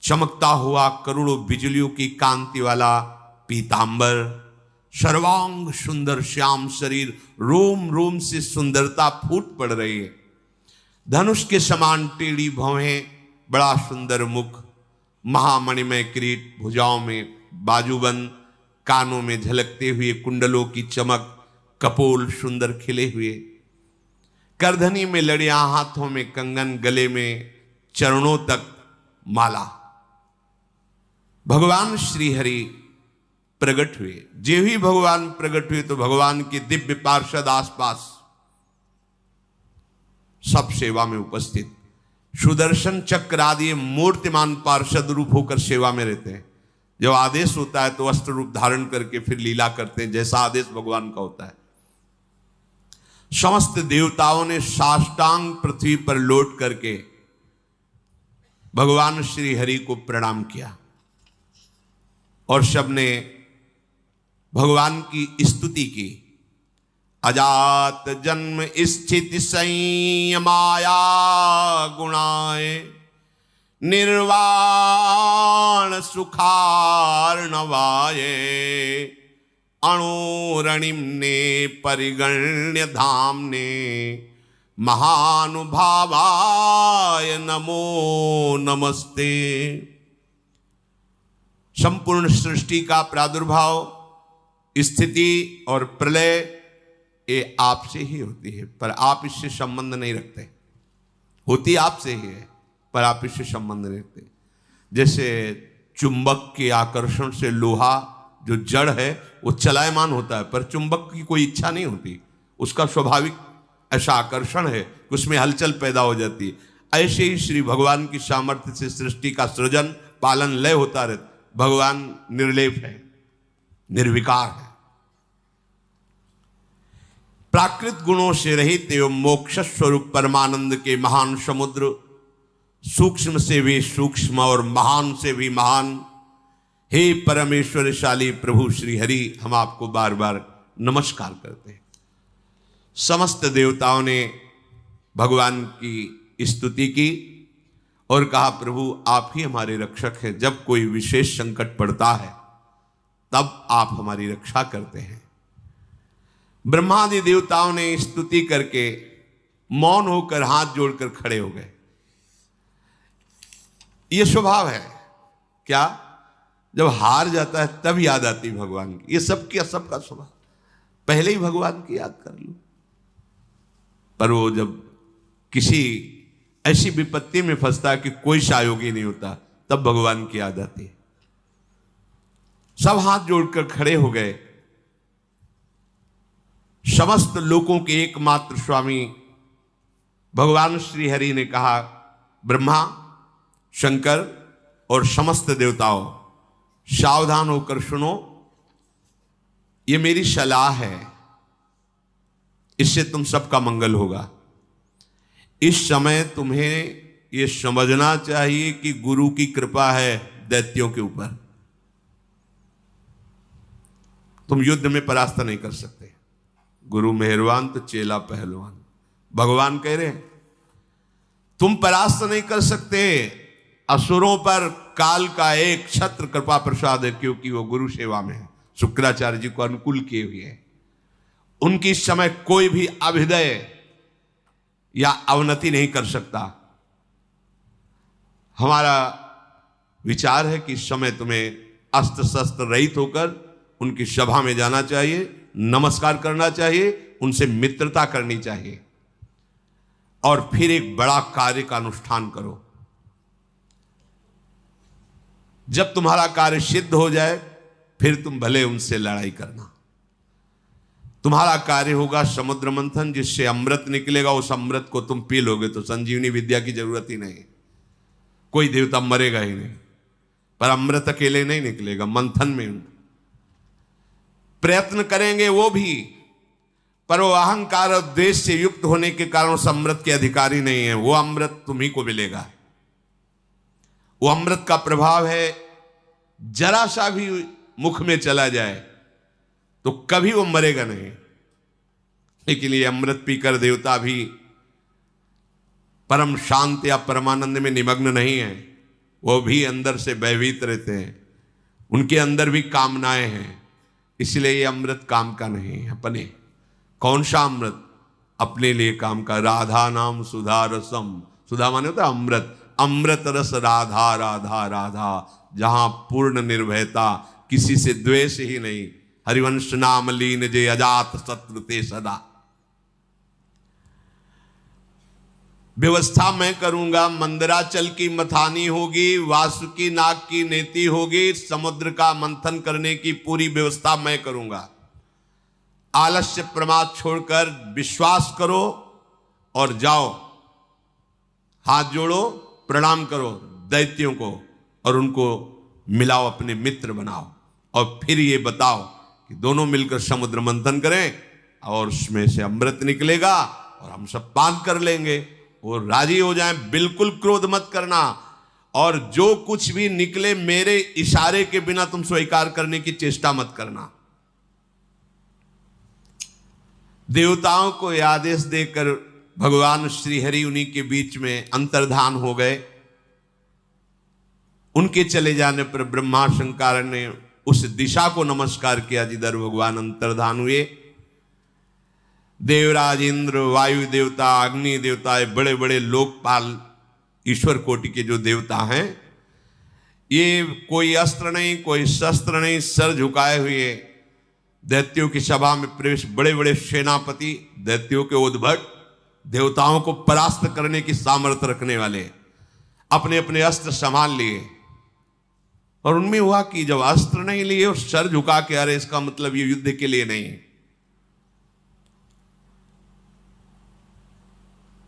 चमकता हुआ करोड़ों बिजलियों की कांति वाला पीतांबर, सर्वांग सुंदर श्याम शरीर, रोम रोम से सुंदरता फूट पड़ रही है। धनुष के समान टेढ़ी भौहें, बड़ा सुंदर मुख, महामणिमय किरीट, भुजाओं में बाजूबंद, कानों में झलकते हुए कुंडलों की चमक, कपोल सुंदर खिले हुए, करधनी में लड़ियां, हाथों में कंगन, गले में चरणों तक माला। भगवान श्री हरि प्रकट हुए। जे ही भगवान प्रकट हुए तो भगवान के दिव्य पार्षद आसपास सब सेवा में उपस्थित, सुदर्शन चक्र आदि मूर्तिमान पार्षद रूप होकर सेवा में रहते हैं। जब आदेश होता है तो अस्त्र रूप धारण करके फिर लीला करते हैं, जैसा आदेश भगवान का होता है। समस्त देवताओं ने साष्टांग पृथ्वी पर लौट करके भगवान श्री हरि को प्रणाम किया और सबने भगवान की स्तुति की। अजात जन्म स्थिति संयमाया गुणाय, निर्वाण सुखार्णवाय, अणुरणिम्ने परिगण्य धाम्ने, महानुभावाय नमो नमस्ते। संपूर्ण सृष्टि का प्रादुर्भाव, स्थिति और प्रलय ये आपसे ही होती है, पर आप इससे संबंध नहीं रखते। होती आपसे ही है पर आप इससे संबंध नहीं रखते। जैसे चुंबक के आकर्षण से लोहा जो जड़ है वो चलायमान होता है, पर चुंबक की कोई इच्छा नहीं होती, उसका स्वाभाविक ऐसा आकर्षण है कि उसमें हलचल पैदा हो जाती है। ऐसे ही श्री भगवान की सामर्थ्य से सृष्टि का सृजन पालन लय होता रहता। भगवान निर्लेप है, निर्विकार है, प्राकृत गुणों से रहित एवं मोक्ष स्वरूप परमानंद के महान समुद्र, सूक्ष्म से भी सूक्ष्म और महान से भी महान, हे परमेश्वरशाली प्रभु श्री हरि, हम आपको बार बार नमस्कार करते हैं। समस्त देवताओं ने भगवान की स्तुति की और कहा, प्रभु आप ही हमारे रक्षक हैं। जब कोई विशेष संकट पड़ता है तब आप हमारी रक्षा करते हैं। ब्रह्मादि देवताओं ने स्तुति करके मौन होकर हाथ जोड़कर खड़े हो गए। यह स्वभाव है क्या, जब हार जाता है तब याद आती भगवान की। ये सबका स्वभाव, पहले ही भगवान की याद कर लो। पर वो जब किसी ऐसी विपत्ति में फंसता है कि कोई सहयोगी नहीं होता, तब भगवान की याद आती है। सब हाथ जोड़कर खड़े हो गए। समस्त लोकों के एकमात्र स्वामी भगवान श्री हरि ने कहा, ब्रह्मा, शंकर और समस्त देवताओं, सावधान होकर सुनो, ये मेरी सलाह है, इससे तुम सबका मंगल होगा। इस समय तुम्हें यह समझना चाहिए कि गुरु की कृपा है दैत्यों के ऊपर। तुम युद्ध में परास्त नहीं कर सकते। गुरु मेहरबान तो चेला पहलवान। भगवान कह रहे हैं तुम परास्त नहीं कर सकते। असुरों पर काल का एक छत्र कृपा प्रसाद है, क्योंकि वो गुरु सेवा में है, शुक्राचार्य जी को अनुकूल किए हुए हैं। उनकी इस समय कोई भी अभ्युदय या अवनति नहीं कर सकता। हमारा विचार है कि इस समय तुम्हें अस्त्र शस्त्र रहित होकर उनकी सभा में जाना चाहिए, नमस्कार करना चाहिए, उनसे मित्रता करनी चाहिए और फिर एक बड़ा कार्य का अनुष्ठान करो। जब तुम्हारा कार्य सिद्ध हो जाए फिर तुम भले उनसे लड़ाई करना। तुम्हारा कार्य होगा समुद्र मंथन, जिससे अमृत निकलेगा। उस अमृत को तुम पी लोगे तो संजीवनी विद्या की जरूरत ही नहीं, कोई देवता मरेगा ही नहीं। पर अमृत अकेले नहीं निकलेगा, मंथन में प्रयत्न करेंगे वो भी, पर वो अहंकार और द्वेष से युक्त होने के कारण उस अमृत के अधिकारी नहीं है। वो अमृत तुम्ही को मिलेगा। वो अमृत का प्रभाव है, जरा सा भी मुख में चला जाए तो कभी वो मरेगा नहीं। लेकिन ये अमृत पीकर देवता भी परम शांत या परमानंद में निमग्न नहीं है, वो भी अंदर से भयभीत रहते हैं, उनके अंदर भी कामनाएं हैं। इसलिए ये अमृत काम का नहीं है अपने। कौन सा अमृत? अपने लिए काम का। राधा नाम सुधा रसम, सुधा माने होता है अमृत, अमृत रस राधा राधा राधा, जहां पूर्ण निर्भयता, किसी से द्वेष ही नहीं। हरिवंश नाम लीन जे अजात शत्रु ते सदा। व्यवस्था मैं करूंगा, मंदराचल की मथानी होगी, वासुकी नाग की नेति होगी, समुद्र का मंथन करने की पूरी व्यवस्था मैं करूंगा। आलस्य प्रमाद छोड़कर विश्वास करो और जाओ, हाथ जोड़ो, प्रणाम करो दैत्यों को और उनको मिलाओ, अपने मित्र बनाओ और फिर ये बताओ कि दोनों मिलकर समुद्र मंथन करें और उसमें से अमृत निकलेगा और हम सब पान कर लेंगे। वो राजी हो जाएं। बिल्कुल क्रोध मत करना और जो कुछ भी निकले मेरे इशारे के बिना तुम स्वीकार करने की चेष्टा मत करना। देवताओं को आदेश देकर भगवान श्री हरि उन्हीं के बीच में अंतर्धान हो गए। उनके चले जाने पर ब्रह्मा शंकर ने उस दिशा को नमस्कार किया जिधर भगवान अंतर्धान हुए। देवराज इंद्र, वायु देवता, अग्नि देवता, बड़े बड़े लोकपाल ईश्वर कोटि के जो देवता हैं, ये कोई अस्त्र नहीं, कोई शस्त्र नहीं, सर झुकाए हुए दैत्यों की सभा में प्रवेश। बड़े बड़े सेनापति, दैत्यों के उद्भट, देवताओं को परास्त करने की सामर्थ्य रखने वाले, अपने अपने अस्त्र संभाल लिए। और उनमें हुआ कि जब अस्त्र नहीं लिए और सर झुका के, अरे इसका मतलब ये युद्ध के लिए नहीं,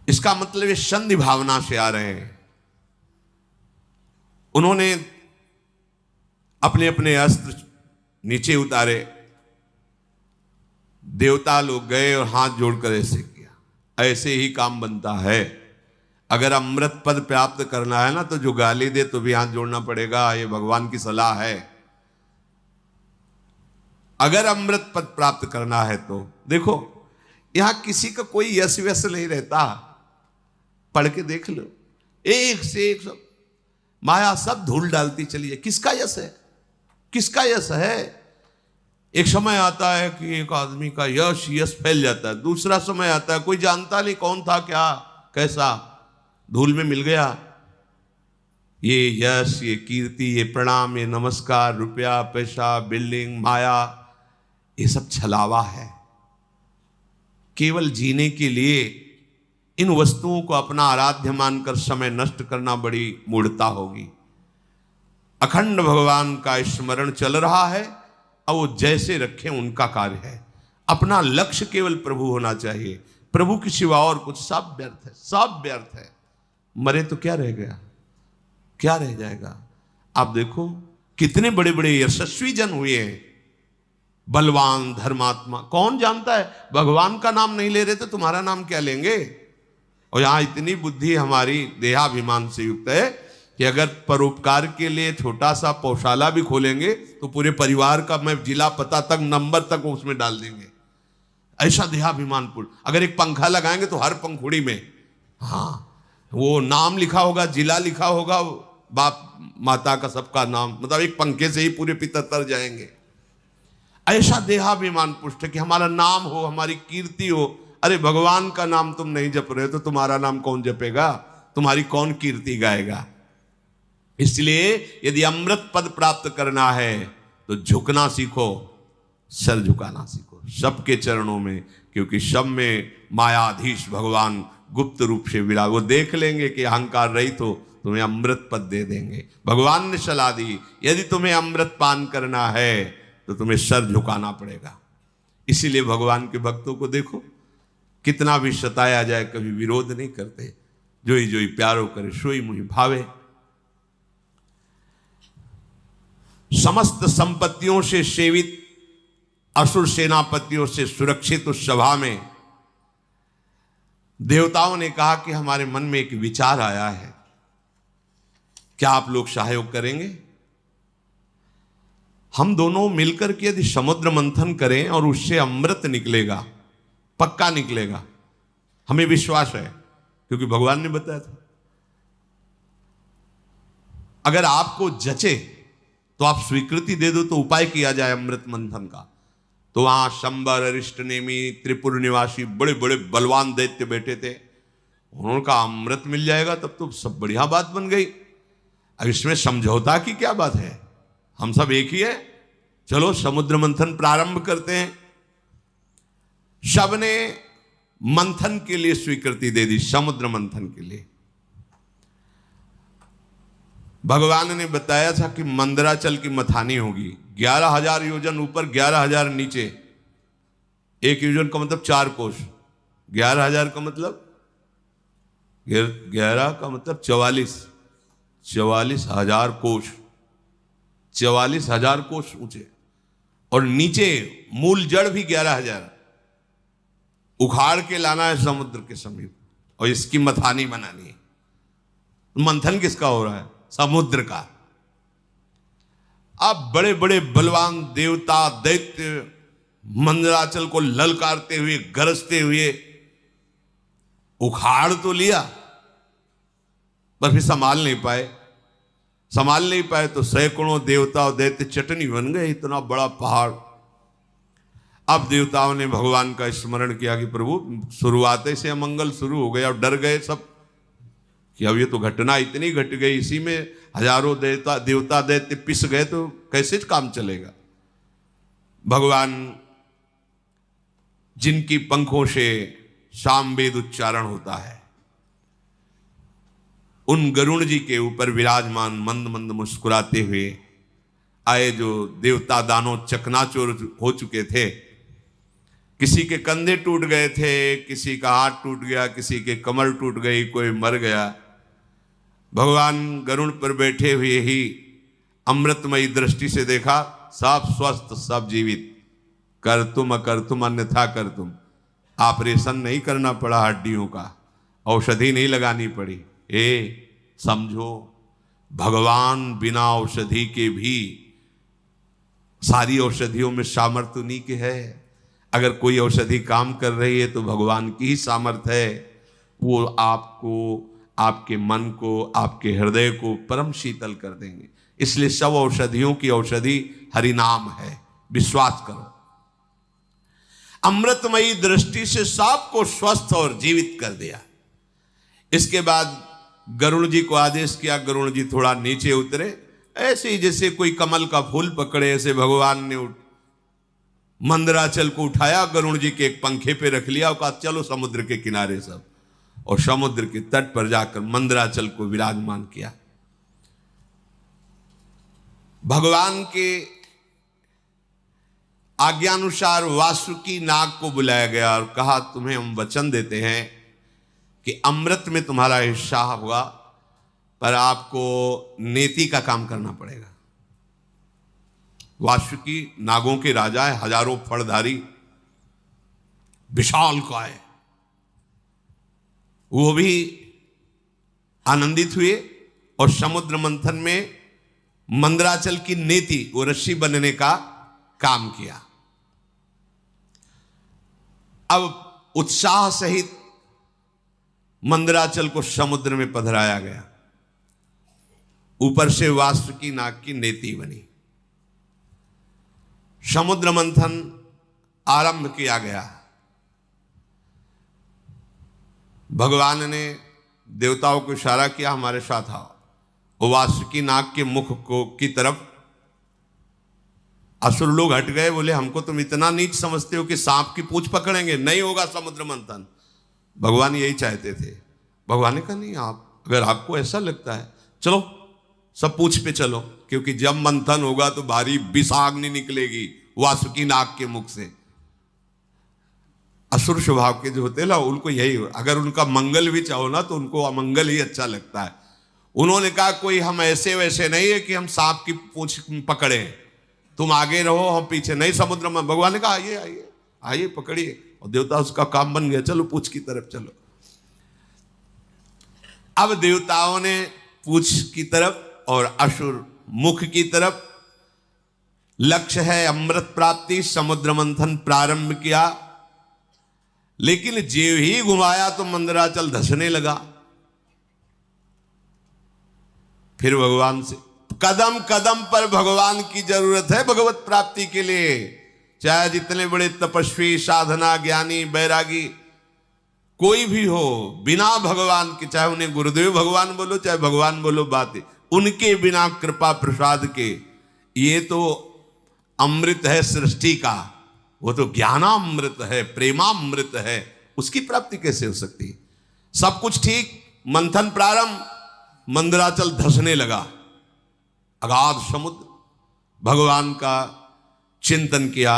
इसका मतलब ये संधि भावना से आ रहे हैं। उन्होंने अपने अपने अस्त्र नीचे उतारे। देवता लोग गए और हाथ जोड़कर ऐसे किया। ऐसे ही काम बनता है। अगर अमृत पद प्राप्त करना है ना, तो जो गाली दे तो भी हाथ जोड़ना पड़ेगा। ये भगवान की सलाह है। अगर अमृत पद प्राप्त करना है तो देखो, यहां किसी का कोई यश व्यस नहीं रहता। पढ़ के देख लो, एक से एक सब माया सब धूल डालती चली है। किसका यश है? किसका यश है? एक समय आता है कि एक आदमी का यश फैल जाता है। दूसरा समय आता है कोई जानता नहीं कौन था, क्या कैसा, धूल में मिल गया। ये यश, ये कीर्ति, ये प्रणाम, ये नमस्कार, रुपया पैसा, बिल्डिंग, माया, ये सब छलावा है। केवल जीने के लिए इन वस्तुओं को अपना आराध्य मानकर समय नष्ट करना बड़ी मूढ़ता होगी। अखंड भगवान का स्मरण चल रहा है और वो जैसे रखें उनका कार्य है। अपना लक्ष्य केवल प्रभु होना चाहिए, प्रभु के सिवा और कुछ सब व्यर्थ है, सब व्यर्थ है। मरे तो क्या रह गया, क्या रह जाएगा। आप देखो कितने बड़े बड़े यशस्वी जन हुए हैं, बलवान धर्मात्मा। कौन जानता है भगवान का नाम नहीं ले रहे तो तुम्हारा नाम क्या लेंगे। और यहां इतनी बुद्धि हमारी देहाभिमान से युक्त है कि अगर परोपकार के लिए छोटा सा पौशाला भी खोलेंगे तो पूरे परिवार का मैं जिला पता तक नंबर तक उसमें डाल देंगे। ऐसा देहाभिमान पूर्ण। अगर एक पंखा लगाएंगे तो हर पंखुड़ी में वो नाम लिखा होगा, जिला लिखा होगा, बाप माता का सबका नाम, मतलब एक पंखे से ही पूरे पितर तर जाएंगे। ऐसा देहाभिमान पुष्ट है कि हमारा नाम हो, हमारी कीर्ति हो। अरे भगवान का नाम तुम नहीं जप रहे हो तो तुम्हारा नाम कौन जपेगा, तुम्हारी कौन कीर्ति गाएगा। इसलिए यदि अमृत पद प्राप्त करना है तो झुकना सीखो, सर झुकाना सीखो सबके चरणों में, क्योंकि सब में मायाधीश भगवान गुप्त रूप से विराज। वो देख लेंगे कि अहंकार रहित हो, तुम्हें अमृत पद दे देंगे। भगवान ने सलाह दी यदि तुम्हें अमृत पान करना है तो तुम्हें सर झुकाना पड़ेगा। इसीलिए भगवान के भक्तों को देखो, कितना भी सताया जाए कभी विरोध नहीं करते। जोई जोई प्यारो करे सोई मुहि भावे। समस्त संपत्तियों से सेवित असुर सेनापतियों से सुरक्षित उस सभा में देवताओं ने कहा कि हमारे मन में एक विचार आया है, क्या आप लोग सहयोग करेंगे। हम दोनों मिलकर के यदि समुद्र मंथन करें और उससे अमृत निकलेगा, पक्का निकलेगा, हमें विश्वास है क्योंकि भगवान ने बताया था। अगर आपको जचे तो आप स्वीकृति दे दो तो उपाय किया जाए अमृत मंथन का। तो वहां शंबर, अरिष्ट नेमी, त्रिपुर निवासी बड़े बड़े बलवान दैत्य बैठे थे। उन्होंने कहा अमृत मिल जाएगा तब तो सब बढ़िया बात बन गई। अब इसमें समझौता की क्या बात है, हम सब एक ही है, चलो समुद्र मंथन प्रारंभ करते हैं। सबने मंथन के लिए स्वीकृति दे दी, समुद्र मंथन के लिए। भगवान ने बताया था कि मंदराचल की मथानी होगी, 11,000 योजन ऊपर, 11,000 नीचे। एक योजन का मतलब 4 कोस, 11,000 का मतलब 11 का मतलब 44,000 कोस, 44,000 कोस ऊंचे। और नीचे मूल जड़ भी 11,000 उखाड़ के लाना है समुद्र के समीप और इसकी मथानी बनानी है। मंथन किसका हो रहा है, समुद्र का। अब बड़े बड़े बलवान देवता दैत्य मंदराचल को ललकारते हुए, गरजते हुए उखाड़ तो लिया पर फिर संभाल नहीं पाए तो सैकड़ों देवता और दैत्य चटनी बन गए, इतना बड़ा पहाड़। अब देवताओं ने भगवान का स्मरण किया कि प्रभु शुरुआत से अमंगल शुरू हो गया और डर गए सब कि अब ये तो घटना इतनी घट गई, इसी में हजारों देवता दैत्य पिस गए तो कैसे काम चलेगा। भगवान जिनकी पंखों से सामवेद उच्चारण होता है, उन गरुण जी के ऊपर विराजमान मंद मंद मुस्कुराते हुए आए जो देवता दानों चकनाचूर हो चुके थे। किसी के कंधे टूट गए थे, किसी का हाथ टूट गया, किसी के कमर टूट गई, कोई मर गया। भगवान गरुड़ पर बैठे हुए ही अमृतमयी दृष्टि से देखा, सब स्वस्थ, सब जीवित। कर तुम अकर तुम अन्यथा कर तुम। ऑपरेशन नहीं करना पड़ा हड्डियों का, औषधि नहीं लगानी पड़ी। समझो भगवान बिना औषधि के भी सारी औषधियों में सामर्थ्य उन्हीं के है। अगर कोई औषधि काम कर रही है तो भगवान की ही सामर्थ्य है। वो आपको, आपके मन को, आपके हृदय को परम शीतल कर देंगे। इसलिए सब औषधियों की औषधि हरिनाम है, विश्वास करो। अमृतमयी दृष्टि से सबको स्वस्थ और जीवित कर दिया। इसके बाद गरुड़ जी को आदेश किया, गरुड़ जी थोड़ा नीचे उतरे। ऐसे ही जैसे कोई कमल का फूल पकड़े, ऐसे भगवान ने मंदराचल को उठाया, गरुड़ जी के एक पंखे पे रख लिया और कहा चलो समुद्र के किनारे सब। और समुद्र के तट पर जाकर मंदराचल को विराजमान किया। भगवान के आज्ञानुसार वासुकी नाग को बुलाया गया और कहा, तुम्हें हम वचन देते हैं कि अमृत में तुम्हारा हिस्सा होगा, पर आपको नेति का काम करना पड़ेगा। वासुकी नागों के राजा है, हजारों फड़धारी, विशाल काय। वो भी आनंदित हुए और समुद्र मंथन में मंदराचल की नेति, वो रस्सी बनने का काम किया। अब उत्साह सहित मंदराचल को समुद्र में पधराया गया। ऊपर से वासुकी नाग की नेति बनी। समुद्र मंथन आरंभ किया गया। भगवान ने देवताओं को इशारा किया, हमारे साथ आओ। वो वासुकी नाग के मुख को की तरफ असुर लोग हट गए, बोले हमको तुम इतना नीच समझते हो कि सांप की पूंछ पकड़ेंगे, नहीं होगा समुद्र मंथन। भगवान यही चाहते थे। भगवान ने कहा नहीं, आप अगर आपको ऐसा लगता है चलो सब पूंछ पे चलो, क्योंकि जब मंथन होगा तो भारी विषाग्नि निकलेगी वासुकी नाग के मुख से। असुर स्वभाव के जो होते ना, उनको यही, अगर उनका मंगल भी चाहो ना तो उनको अमंगल ही अच्छा लगता है। उन्होंने कहा कोई हम ऐसे वैसे नहीं है कि हम सांप की पूंछ पकड़े, तुम आगे रहो हम पीछे, नहीं समुद्र में। भगवान ने कहा आइए आइए आइए पकड़िए, और देवता उसका काम बन गया, चलो पूंछ की तरफ चलो। अब देवताओं ने पूंछ की तरफ और असुर मुख की तरफ, लक्ष्य है अमृत प्राप्ति, समुद्र मंथन प्रारंभ किया। लेकिन जेव ही घुमाया तो मंदराचल धसने लगा। फिर भगवान से कदम कदम पर भगवान की जरूरत है भगवत प्राप्ति के लिए। चाहे जितने बड़े तपस्वी, साधना, ज्ञानी, बैरागी कोई भी हो, बिना भगवान के, चाहे उन्हें गुरुदेव भगवान बोलो चाहे भगवान बोलो, बात है उनके बिना कृपा प्रसाद के, ये तो अमृत है सृष्टि का, वो तो ज्ञानामृत है, प्रेमामृत है, उसकी प्राप्ति कैसे हो सकती है? सब कुछ ठीक, मंथन प्रारंभ, मंदराचल धसने लगा। अगाध समुद्र। भगवान का चिंतन किया,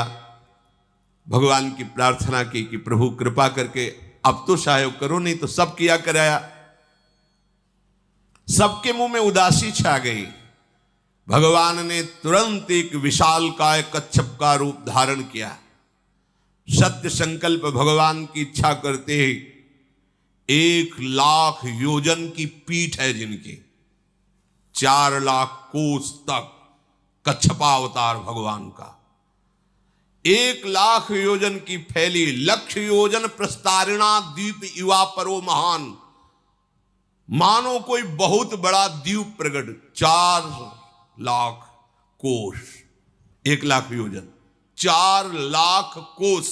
भगवान की प्रार्थना की कि प्रभु कृपा करके अब तो सहयोग करो, नहीं तो सब किया कराया। सबके मुंह में उदासी छा गई। भगवान ने तुरंत एक विशाल काय कच्छप का रूप धारण किया। सत्य संकल्प भगवान की इच्छा करते ही 1,00,000 योजन की पीठ है जिनकी, 4,00,000 कोस तक कच्छपावतार भगवान का, 1,00,000 योजन की फैली, 1,00,000 योजन प्रस्तारिणा द्वीप युवा परो महान, मानो कोई बहुत बड़ा द्वीप प्रगट, 4,00,000 कोस, 1,00,000 योजन, 4,00,000 कोस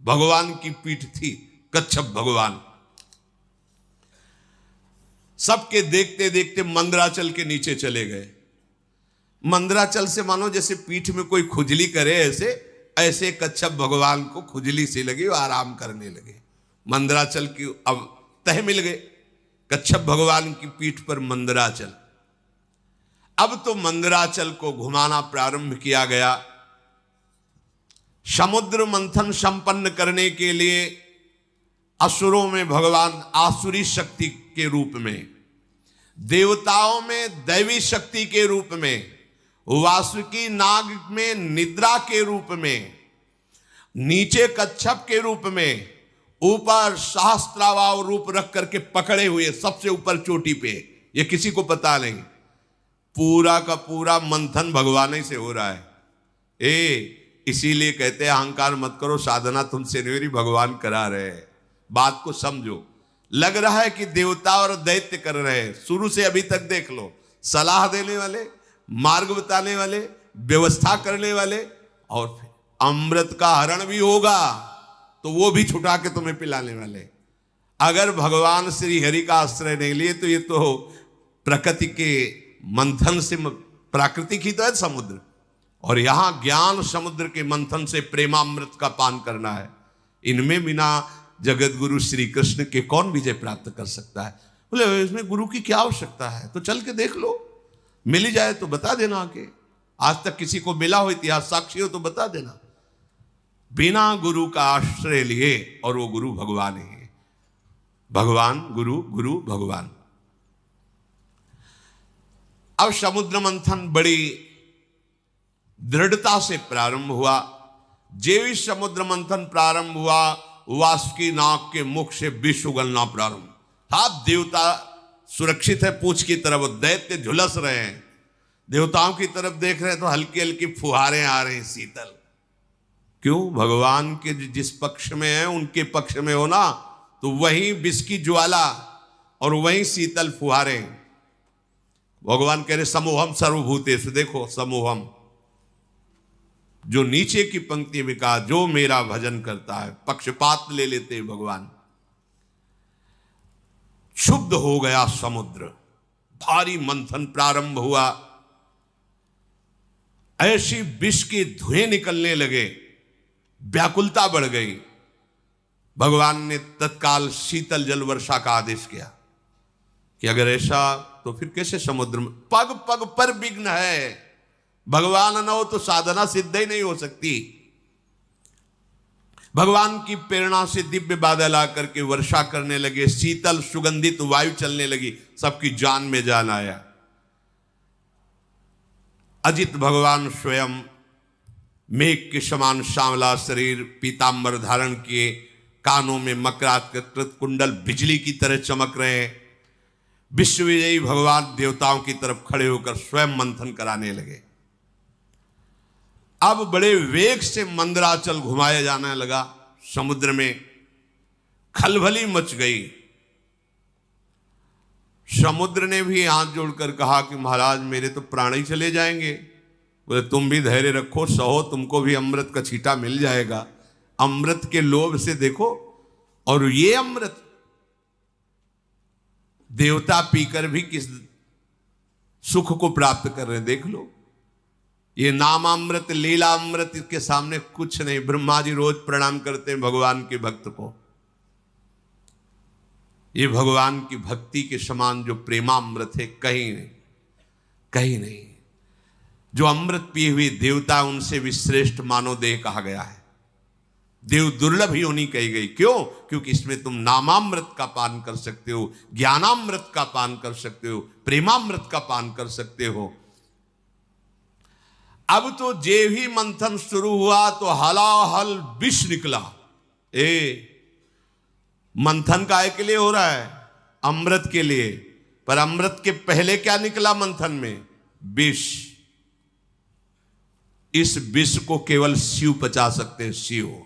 भगवान की पीठ थी, कच्छप भगवान। सबके देखते देखते मंदराचल के नीचे चले गए। मंदराचल से मानो जैसे पीठ में कोई खुजली करे, ऐसे ऐसे कच्छप भगवान को खुजली सी लगी और आराम करने लगे। मंदराचल की अब तह मिल गए, कच्छप भगवान की पीठ पर मंदराचल। अब तो मंदराचल को घुमाना प्रारंभ किया गया। समुद्र मंथन संपन्न करने के लिए असुरों में भगवान आसुरी शक्ति के रूप में, देवताओं में दैवी शक्ति के रूप में, वासुकी नाग में निद्रा के रूप में, नीचे कच्छप के रूप में, ऊपर सहस्त्रावाव रूप रख करके पकड़े हुए सबसे ऊपर चोटी पे, ये किसी को पता नहीं। पूरा का पूरा मंथन भगवान से हो रहा है। इसीलिए कहते हैं अहंकार मत करो, साधना तुमसे नहीं, भगवान करा रहे हैं। बात को समझो। लग रहा है कि देवता और दैत्य कर रहे हैं, शुरू से अभी तक देख लो, सलाह देने वाले, मार्ग बताने वाले, व्यवस्था करने वाले, और फिर अमृत का हरण भी होगा तो वो भी छुटा के तुम्हें पिलाने वाले। अगर भगवान श्री हरि का आश्रय नहीं लिए तो ये तो प्रकृति के मंथन से, प्राकृतिक ही तो है समुद्र, और यहां ज्ञान समुद्र के मंथन से प्रेमामृत का पान करना है। इनमें बिना जगत गुरु श्री कृष्ण के कौन विजय प्राप्त कर सकता है? बोले इसमें गुरु की क्या आवश्यकता है, तो चल के देख लो, मिल ही जाए तो बता देना आके। आज तक किसी को मिला हो, इतिहास साक्षी हो तो बता देना। बिना गुरु का आश्रय लिए, और वो गुरु भगवान ही है। भगवान गुरु, गुरु भगवान। अब समुद्र मंथन बड़ी दृढ़ता से प्रारंभ हुआ। जेवी समुद्र मंथन प्रारंभ हुआ, वासुकी नाग के मुख से विष उगलना प्रारंभ। आप देवता सुरक्षित है पूंछ की तरफ, दैत्य झुलस रहे हैं, देवताओं की तरफ देख रहे हैं तो हल्की हल्की फुहारें आ रही शीतल। क्यों? भगवान के जिस पक्ष में है उनके पक्ष में हो ना, तो वहीं विष की ज्वाला और वहीं शीतल फुहारें। भगवान कह रहे समूहम सर्वभूतेषु, देखो समूहम, जो नीचे की पंक्ति में कहा जो मेरा भजन करता है, पक्षपात ले लेते हैं भगवान। शुद्ध हो गया समुद्र, भारी मंथन प्रारंभ हुआ, ऐसी विष के धुएं निकलने लगे, व्याकुलता बढ़ गई। भगवान ने तत्काल शीतल जल वर्षा का आदेश किया कि अगर ऐसा तो फिर कैसे समुद्र में, पग पग पर विघ्न है, भगवान न हो तो साधना सिद्ध ही नहीं हो सकती। भगवान की प्रेरणा से दिव्य बादल आकर के वर्षा करने लगे, शीतल सुगंधित वायु चलने लगी, सबकी जान में जान आया। अजित भगवान स्वयं मेघ के समान सांवला शरीर, पीतांबर धारण किए, कानों में मकराकृत कुंडल बिजली की तरह चमक रहे। विश्व विजयी भगवान देवताओं की तरफ खड़े होकर स्वयं मंथन कराने लगे। अब बड़े वेग से मंदराचल घुमाया जाने लगा, समुद्र में खलबली मच गई। समुद्र ने भी हाथ जोड़कर कहा कि महाराज मेरे तो प्राण ही चले जाएंगे। बोले तुम भी धैर्य रखो, सहो, तुमको भी अमृत का छींटा मिल जाएगा। अमृत के लोभ से देखो, और ये अमृत देवता पीकर भी किस सुख को प्राप्त कर रहे हैं, देख लो। ये नामामृत, लीला अमृत के सामने कुछ नहीं। ब्रह्मा जी रोज प्रणाम करते हैं भगवान के भक्त को। ये भगवान की भक्ति के समान जो प्रेमामृत है, कहीं नहीं, कहीं नहीं। जो अमृत पिए हुए देवता, उनसे भी श्रेष्ठ मानव देह कहा गया है। देव दुर्लभ ही होनी कही गई। क्यों? क्योंकि इसमें तुम नामामृत का पान कर सकते हो, ज्ञानामृत का पान कर सकते हो, प्रेमामृत का पान कर सकते हो। अब तो जे ही मंथन शुरू हुआ तो हलाहल विष निकला। मंथन काय के लिए हो रहा है? अमृत के लिए। पर अमृत के पहले क्या निकला मंथन में? विष। इस विष को केवल शिव पचा सकते हैं, शिव,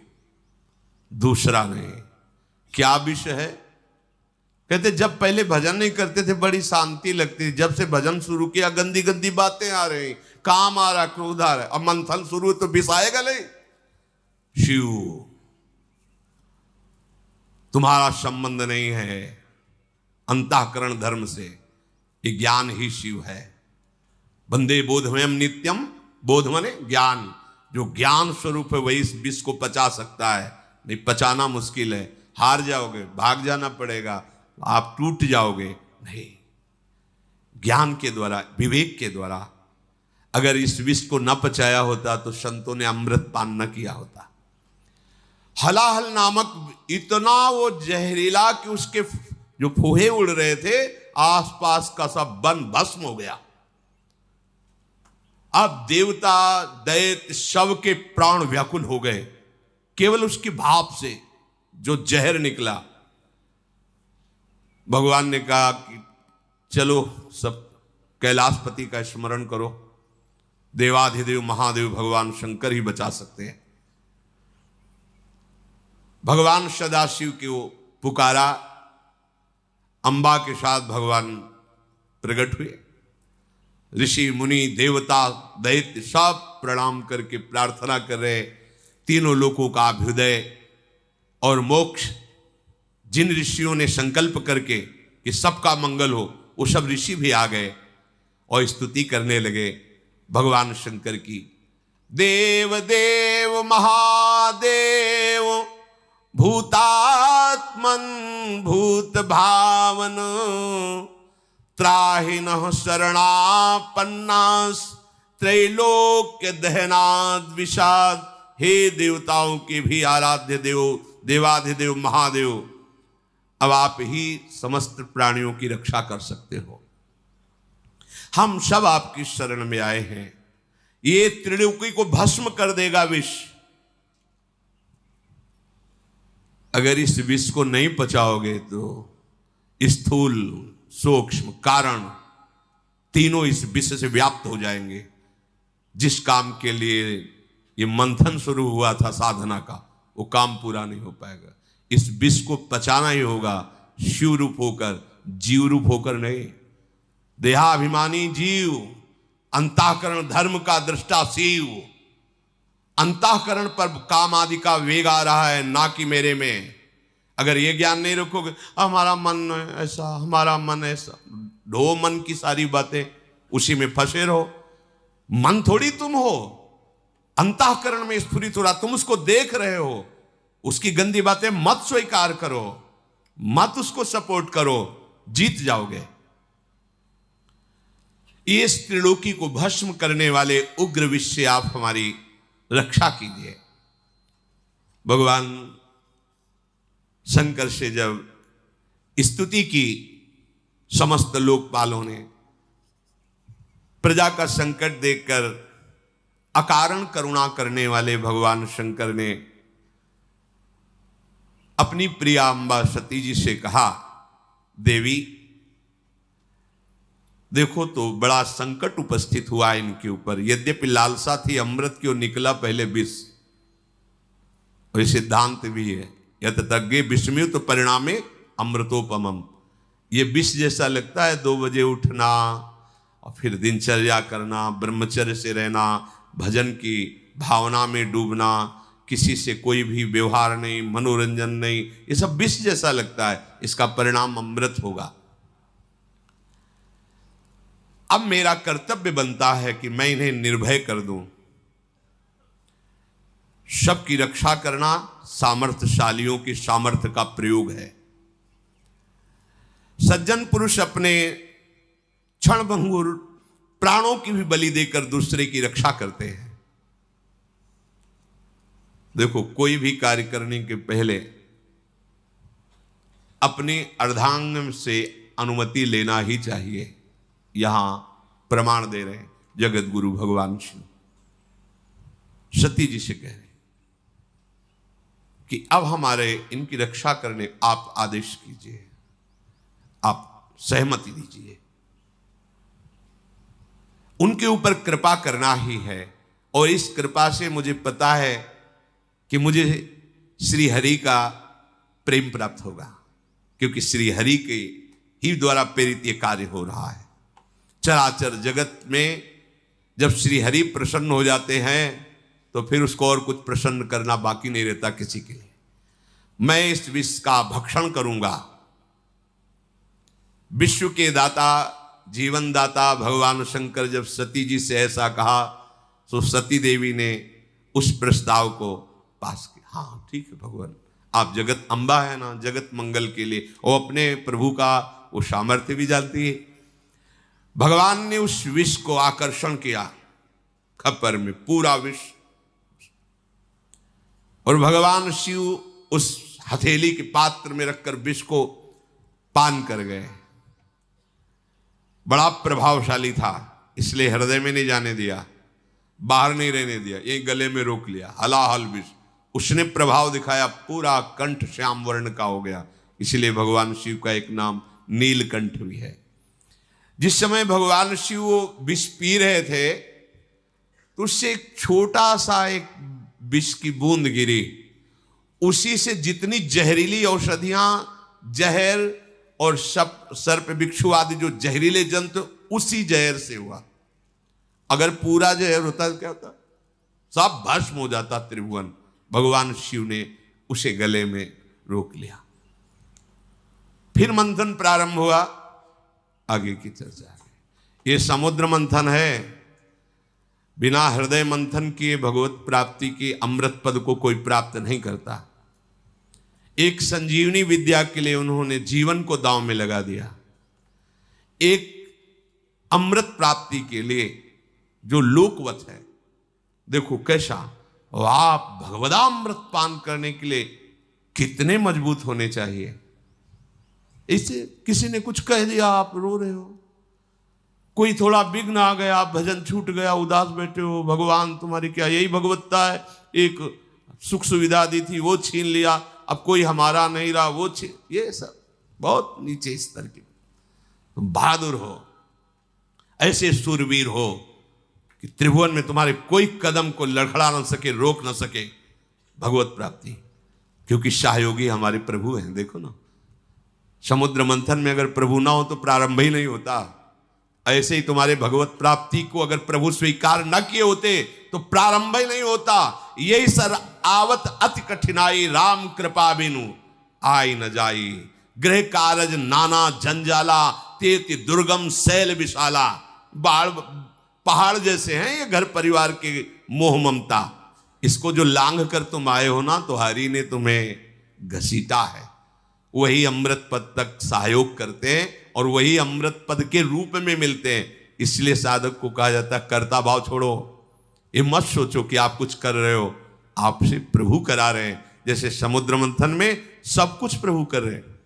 दूसरा नहीं। क्या विष है? कहते जब पहले भजन नहीं करते थे बड़ी शांति लगती थी, जब से भजन शुरू किया गंदी गंदी बातें आ रही, काम आ रहा, क्रोध आ रहा। अब मंथन शुरू तो विष आएगा नहीं। शिव, तुम्हारा संबंध नहीं है अंतःकरण धर्म से, ये ज्ञान ही शिव है। बंदे बोधमयम नित्यम, बोध माने ज्ञान, जो ज्ञान स्वरूप है वही इस विष को पचा सकता है। नहीं पचाना मुश्किल है, हार जाओगे, भाग जाना पड़ेगा, आप टूट जाओगे। नहीं, ज्ञान के द्वारा, विवेक के द्वारा अगर इस विष को न पचाया होता तो संतों ने अमृत पान न किया होता। हलाहल नामक इतना वो जहरीला कि उसके जो फूहे उड़ रहे थे आसपास का सब वन भस्म हो गया। अब देवता दैत्य सब के प्राण व्याकुल हो गए केवल उसकी भाप से जो जहर निकला। भगवान ने कहा कि चलो सब कैलाशपति का स्मरण करो, देवाधिदेव महादेव भगवान शंकर ही बचा सकते हैं। भगवान सदाशिव को पुकारा, अंबा के साथ भगवान प्रकट हुए। ऋषि मुनि देवता दैत्य सब प्रणाम करके प्रार्थना कर रहे। तीनों लोकों का अभ्युदय और मोक्ष जिन ऋषियों ने संकल्प करके कि सबका मंगल हो, वो सब ऋषि भी आ गए और स्तुति करने लगे भगवान शंकर की। देव देव महादेव भूतानां मन भूत भावन, त्राहिनः शरणापन्नास, त्रैलोक्य दहनाद विषाद। हे देवताओं के भी आराध्य देव, देवाधिदेव महादेव, अब आप ही समस्त प्राणियों की रक्षा कर सकते हो। हम सब आपकी शरण में आए हैं। ये त्रिलोकी को भस्म कर देगा विष। अगर इस विष को नहीं पचाओगे तो स्थूल, सूक्ष्म, कारण तीनों इस विष से व्याप्त हो जाएंगे। जिस काम के लिए ये मंथन शुरू हुआ था साधना का, वो काम पूरा नहीं हो पाएगा। इस विष को पचाना ही होगा, शिव रूप होकर, जीव रूप होकर नहीं। देहाभिमानी जीव, अंतःकरण धर्म का दृष्टा शिव। अंतःकरण पर काम आदि का वेग आ रहा है, ना कि मेरे में। अगर ये ज्ञान नहीं रखोगे, हमारा मन ऐसा, हमारा मन ऐसा, ढो मन की सारी बातें, उसी में फंसे रहो। मन थोड़ी तुम हो, अंतःकरण में स्फुरित हो रहा, तुम उसको देख रहे हो। उसकी गंदी बातें मत स्वीकार करो, मत उसको सपोर्ट करो, जीत जाओगे। इस त्रिलोकी को भस्म करने वाले उग्र विष से आप हमारी रक्षा कीजिए। भगवान शंकर से जब स्तुति की समस्त लोकपालों ने, प्रजा का संकट देखकर अकारण करुणा करने वाले भगवान शंकर ने अपनी प्रिया अंबा सती जी से कहा, देवी देखो तो बड़ा संकट उपस्थित हुआ इनके ऊपर। यद्यपि लालसा थी अमृत की, निकला पहले विष। और ये सिद्धांत भी है, यत तज्ञे विषम्यु तो परिणामे अमृतोपमम। ये विष जैसा लगता है, 2 बजे उठना और फिर दिनचर्या करना, ब्रह्मचर्य से रहना, भजन की भावना में डूबना, किसी से कोई भी व्यवहार नहीं, मनोरंजन नहीं, ये सब विष जैसा लगता है। इसका परिणाम अमृत होगा। अब मेरा कर्तव्य बनता है कि मैं इन्हें निर्भय कर दूं। सबकी रक्षा करना सामर्थ्यशालियों की सामर्थ्य का प्रयोग है। सज्जन पुरुष अपने क्षणभंगुर प्राणों की भी बलि देकर दूसरे की रक्षा करते हैं। देखो, कोई भी कार्य करने के पहले अपने अर्धांग से अनुमति लेना ही चाहिए। यहां प्रमाण दे रहे हैं जगत गुरु भगवान शिव, सती जी से कह रहे कि अब हमारे इनकी रक्षा करने आप आदेश कीजिए, आप सहमति दीजिए। उनके ऊपर कृपा करना ही है। और इस कृपा से मुझे पता है कि मुझे श्री हरि का प्रेम प्राप्त होगा, क्योंकि श्री हरि के ही द्वारा प्रेरित ये कार्य हो रहा है। चराचर जगत में जब श्री हरि प्रसन्न हो जाते हैं तो फिर उसको और कुछ प्रसन्न करना बाकी नहीं रहता किसी के लिए। मैं इस विष का भक्षण करूंगा। विश्व के दाता, जीवन दाता भगवान शंकर जब सती जी से ऐसा कहा तो सती देवी ने उस प्रस्ताव को पास किया। हाँ ठीक है भगवान, आप जगत अम्बा है ना, जगत मंगल के लिए, और अपने प्रभु का वो सामर्थ्य भी जानती है। भगवान ने उस विष को आकर्षण किया खप्पर में, पूरा विष, और भगवान शिव उस हथेली के पात्र में रखकर विष को पान कर गए। बड़ा प्रभावशाली था, इसलिए हृदय में नहीं जाने दिया, बाहर नहीं रहने दिया, यही गले में रोक लिया। हलाहल विष उसने प्रभाव दिखाया, पूरा कंठ श्याम वर्ण का हो गया। इसलिए भगवान शिव का एक नाम नीलकंठ भी है। जिस समय भगवान शिव विष पी रहे थे तो उससे एक छोटा सा एक विष की बूंद गिरी, उसी से जितनी जहरीली औषधियां, जहर और सर्प बिच्छू आदि जो जहरीले जंतु, उसी जहर से हुआ। अगर पूरा जहर होता तो क्या होता, सब भस्म हो जाता त्रिभुवन। भगवान शिव ने उसे गले में रोक लिया। फिर मंथन प्रारंभ हुआ, आगे की चर्चा है। ये समुद्र मंथन है। बिना हृदय मंथन किए भगवत प्राप्ति के अमृत पद को कोई प्राप्त नहीं करता। एक संजीवनी विद्या के लिए उन्होंने जीवन को दांव में लगा दिया, एक अमृत प्राप्ति के लिए जो लोकवत है। देखो कैसा, आप भगवदामृत पान करने के लिए कितने मजबूत होने चाहिए। इससे किसी ने कुछ कह दिया आप रो रहे हो, कोई थोड़ा विघ्न आ गया, भजन छूट गया, उदास बैठे हो, भगवान तुम्हारी क्या यही भगवत्ता है, एक सुख सुविधा दी थी वो छीन लिया, अब कोई हमारा नहीं रहा वो छीन, ये सब बहुत नीचे स्तर की। तुम बहादुर हो, ऐसे सूरवीर हो कि त्रिभुवन में तुम्हारे कोई कदम को लड़खड़ा न सके, रोक न सके भगवत प्राप्ति, क्योंकि शाहयोगी हमारे प्रभु हैं। देखो ना, समुद्र मंथन में अगर प्रभु ना हो तो प्रारंभ ही नहीं होता। ऐसे ही तुम्हारे भगवत प्राप्ति को अगर प्रभु स्वीकार न किए होते तो प्रारंभ ही नहीं होता। यही सर आवत अति कठिनाई, राम कृपा बिनु आई न जाई, गृह कारज नाना जंजाला, तेति दुर्गम शैल विशाला। पहाड़ जैसे हैं ये घर परिवार के मोह ममता, इसको जो लांघ कर तुम आए हो ना, तो हरि ने तुम्हें घसीटा है। वही अमृत पद तक सहयोग करते हैं और वही अमृत पद के रूप में मिलते हैं। इसलिए साधक को कहा जाता है कर्ता भाव छोड़ो। ये मत सोचो कि आप कुछ कर रहे हो, आपसे प्रभु करा रहे हैं। जैसे समुद्र मंथन में सब कुछ प्रभु कर रहे हैं।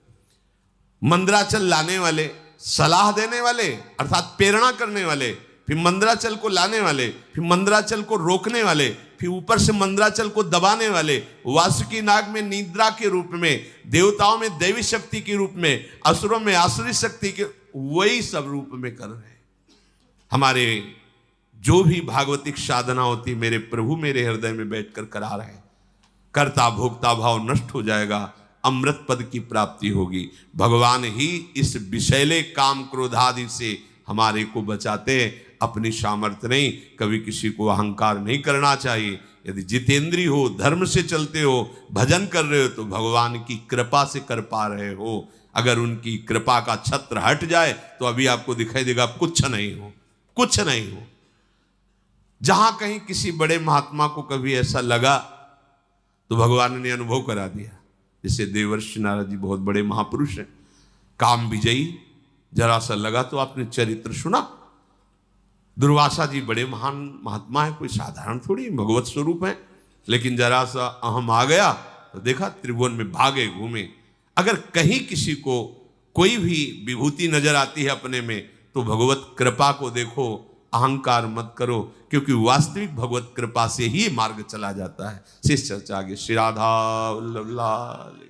मंदराचल लाने वाले, सलाह देने वाले अर्थात प्रेरणा करने वाले, फिर मंदराचल को लाने वाले, फिर मंदराचल को रोकने वाले, फिर ऊपर से मंदराचल को दबाने वाले, वासुकी नाग में निद्रा के रूप में, देवताओं में दैवी शक्ति के रूप में, असुरों में आसुरी शक्ति के, वही सब रूप में कर रहे हैं। हमारे जो भी भागवतिक साधना होती मेरे प्रभु मेरे हृदय में बैठकर करा रहे हैं। कर्ता भोक्ता भाव नष्ट हो जाएगा, अमृत पद की प्राप्ति होगी। भगवान ही इस विषैले काम क्रोधादि से हमारे को बचाते हैं, अपनी सामर्थ्य नहीं। कभी किसी को अहंकार नहीं करना चाहिए। यदि जितेंद्री हो, धर्म से चलते हो, भजन कर रहे हो तो भगवान की कृपा से कर पा रहे हो। अगर उनकी कृपा का छत्र हट जाए तो अभी आपको दिखाई देगा आप कुछ नहीं हो, कुछ नहीं हो। जहां कहीं किसी बड़े महात्मा को कभी ऐसा लगा तो भगवान ने अनुभव करा दिया। जैसे देवर्षि नारद जी बहुत बड़े महापुरुष हैं, काम विजयी, जरा सा लगा तो आपने चरित्र सुना। दुर्वासा जी बड़े महान महात्मा है, कोई साधारण थोड़ी भगवत स्वरूप है, लेकिन जरा सा अहम आ गया तो देखा त्रिभुवन में भागे घूमे। अगर कहीं किसी को कोई भी विभूति नजर आती है अपने में तो भगवत कृपा को देखो, अहंकार मत करो, क्योंकि वास्तविक भगवत कृपा से ही मार्ग चला जाता है। शेष चर्चा आगे। श्री राधा वल्लभ लाल।